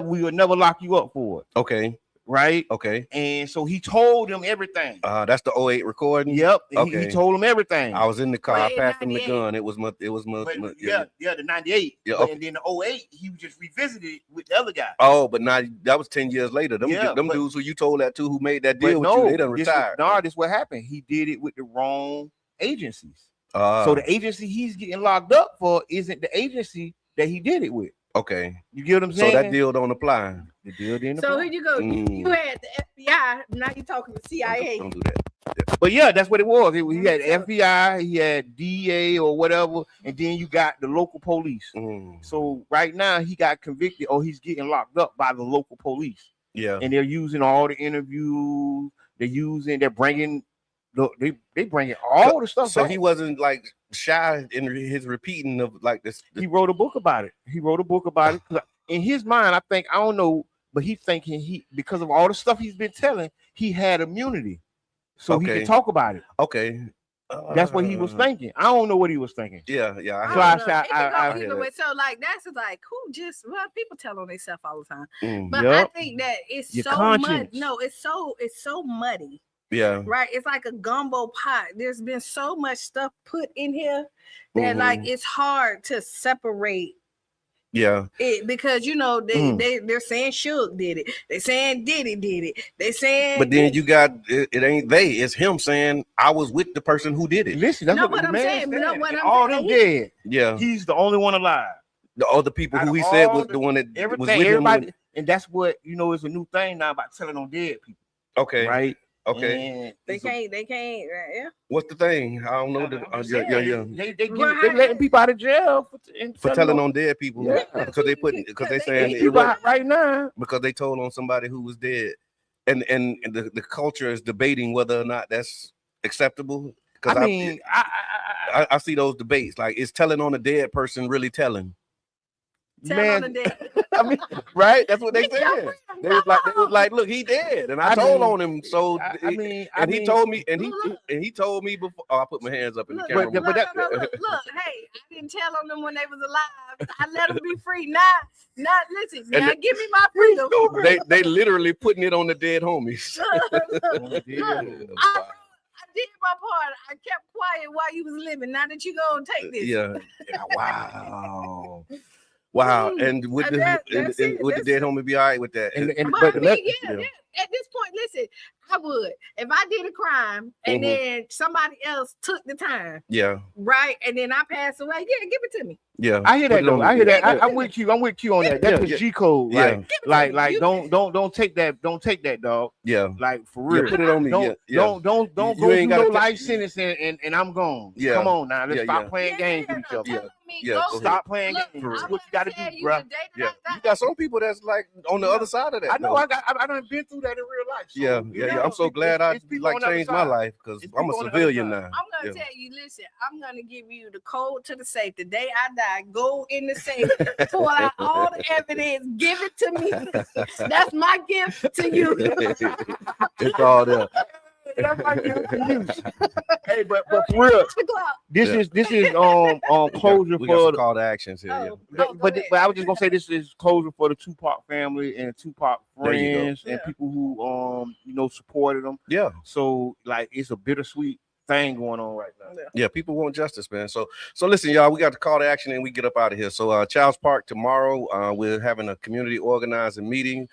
we will never lock you up for it. Okay. Right. Okay. And so he told them everything. That's the 08 recording. Yep. Okay. He told them everything. I was in the car. I passed him the gun. It was the 98. Yeah. Okay. And then the 08, he just revisited it with the other guy. Oh, but now that was 10 years later. Them dudes who you told that to, who made that deal with you, they done retired. This what happened. He did it with the wrong agencies. So the agency he's getting locked up for isn't the agency that he did it with. Okay. You get what I'm saying? So that deal don't apply. The deal didn't apply. So here you go. You had the FBI. Now you're talking to CIA. Don't do that. But yeah, that's what it was. He had FBI, he had DA or whatever, and then you got the local police. So right now he got convicted or he's getting locked up by the local police. Yeah. And they're using all the interviews. They're bringing they bring all the stuff. So back. he wasn't like shy in his repeating of like this. He wrote a book about it. In his mind, I think, I don't know, but he's thinking because of all the stuff he's been telling, he had immunity. So he can talk about it. Okay. That's what he was thinking. I don't know what he was thinking. Yeah. So like that's like who just people tell on themselves all the time. But I think that it's your so conscience. No, it's so muddy. Yeah. Right. It's like a gumbo pot. There's been so much stuff put in here that like it's hard to separate. Yeah. It because they're saying Suge did it. They saying Diddy did it. They saying. But then you got it ain't they. It's him saying I was with the person who did it. Listen, that's what I'm saying. All them dead. Yeah. He's the only one alive. The other people who he said was the one that was with everybody, him. And that's what it's a new thing now about telling on dead people. Okay. Right. Okay. They can't. Yeah. What's the thing? I don't know. They letting people out of jail for telling on dead people because they saying it right now because they told on somebody who was dead, and the culture is debating whether or not that's acceptable. Because I see those debates like is telling on a dead person really telling? Man, I mean, right? That's what they said. They was like, look, he dead, and I told on him. So he told me before. Oh, I put my hands up in the camera. Look, hey, I didn't tell on them when they was alive. I let them be free. Not listen. Now give me my freedom. They literally putting it on the dead homies. I did my part. I kept quiet while you was living. Now that you gonna take this. Yeah. Wow. And would the dead homie be all right with that? At this point, listen, I would. If I did a crime and then somebody else took the time. Yeah. Right. And then I passed away. Yeah, give it to me. Yeah. I hear that though. I hear that. I'm with you on that. That's a G code. Yeah. Like don't take that. Don't take that, dog. Yeah. Like for real. Put it on me. Don't go through no life sentence and I'm gone. Yeah. Come on now. Let's stop playing games with each other. Yeah. Stop playing games. That's what you gotta do, bro. Yeah. You got some people that's like on the other side of that. I know. I done been through that in real life. So, yeah. I'm so glad I changed my life because I'm a civilian now. I'm gonna tell you, listen, I'm gonna give you the code to the safe. The day I die, go in the safe, pull out all the evidence, give it to me. That's my gift to you. It's all there. Hey, but for real, this is closure for call to actions here. But I was just gonna say this is closure for the Tupac family and Tupac friends and people who supported them. Yeah. So like it's a bittersweet thing going on right now. Yeah, people want justice, man. So listen, y'all, we got the call to action and we get up out of here. So Child's Park tomorrow, we're having a community organizing meeting.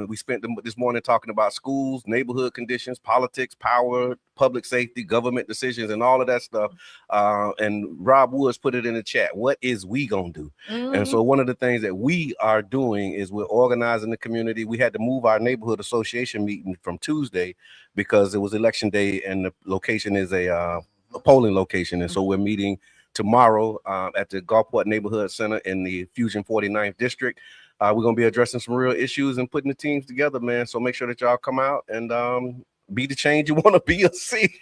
We spent this morning talking about schools, neighborhood conditions, politics, power, public safety, government decisions, and all of that stuff. And Rob Woods put it in the chat. What is we gonna do? And so one of the things that we are doing is we're organizing the community. We had to move our neighborhood association meeting from Tuesday because it was election day and the location is a polling location. And so we're meeting tomorrow at the Gulfport Neighborhood Center in the Fusion 49th District. We're going to be addressing some real issues and putting the teams together, man. So make sure that y'all come out and be the change you want to be or see.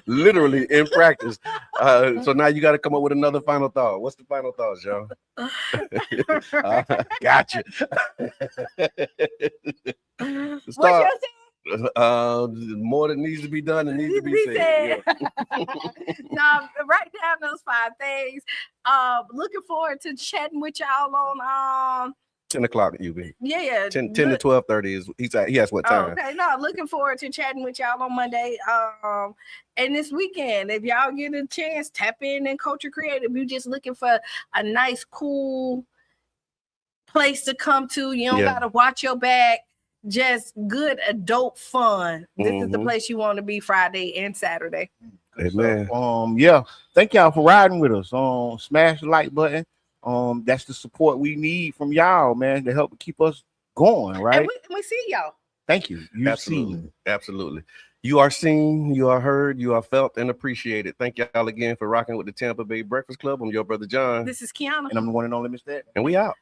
Literally in practice. So now you got to come up with another final thought. What's the final thoughts, y'all? Gotcha. Start. More that needs to be done and needs to be said. Now, write down those 5 things. Looking forward to chatting with y'all on 10 o'clock, UB. Yeah. 10 to 12:30 is he has what time? Okay, no, looking forward to chatting with y'all on Monday. And this weekend, if y'all get a chance, tap in Culture Creative. You're just looking for a nice, cool place to come to. You don't gotta watch your back. Just good adult fun. This is the place you want to be Friday and Saturday. Amen. So, thank y'all for riding with us. Smash the like button. That's the support we need from y'all, man, to help keep us going, right? And we see y'all. Thank you. Absolutely. You are seen, you are heard, you are felt and appreciated. Thank y'all again for rocking with the Tampa Bay Breakfast Club. I'm your brother John. This is Qiana. And I'm the one and only Mr. Ed. And we out.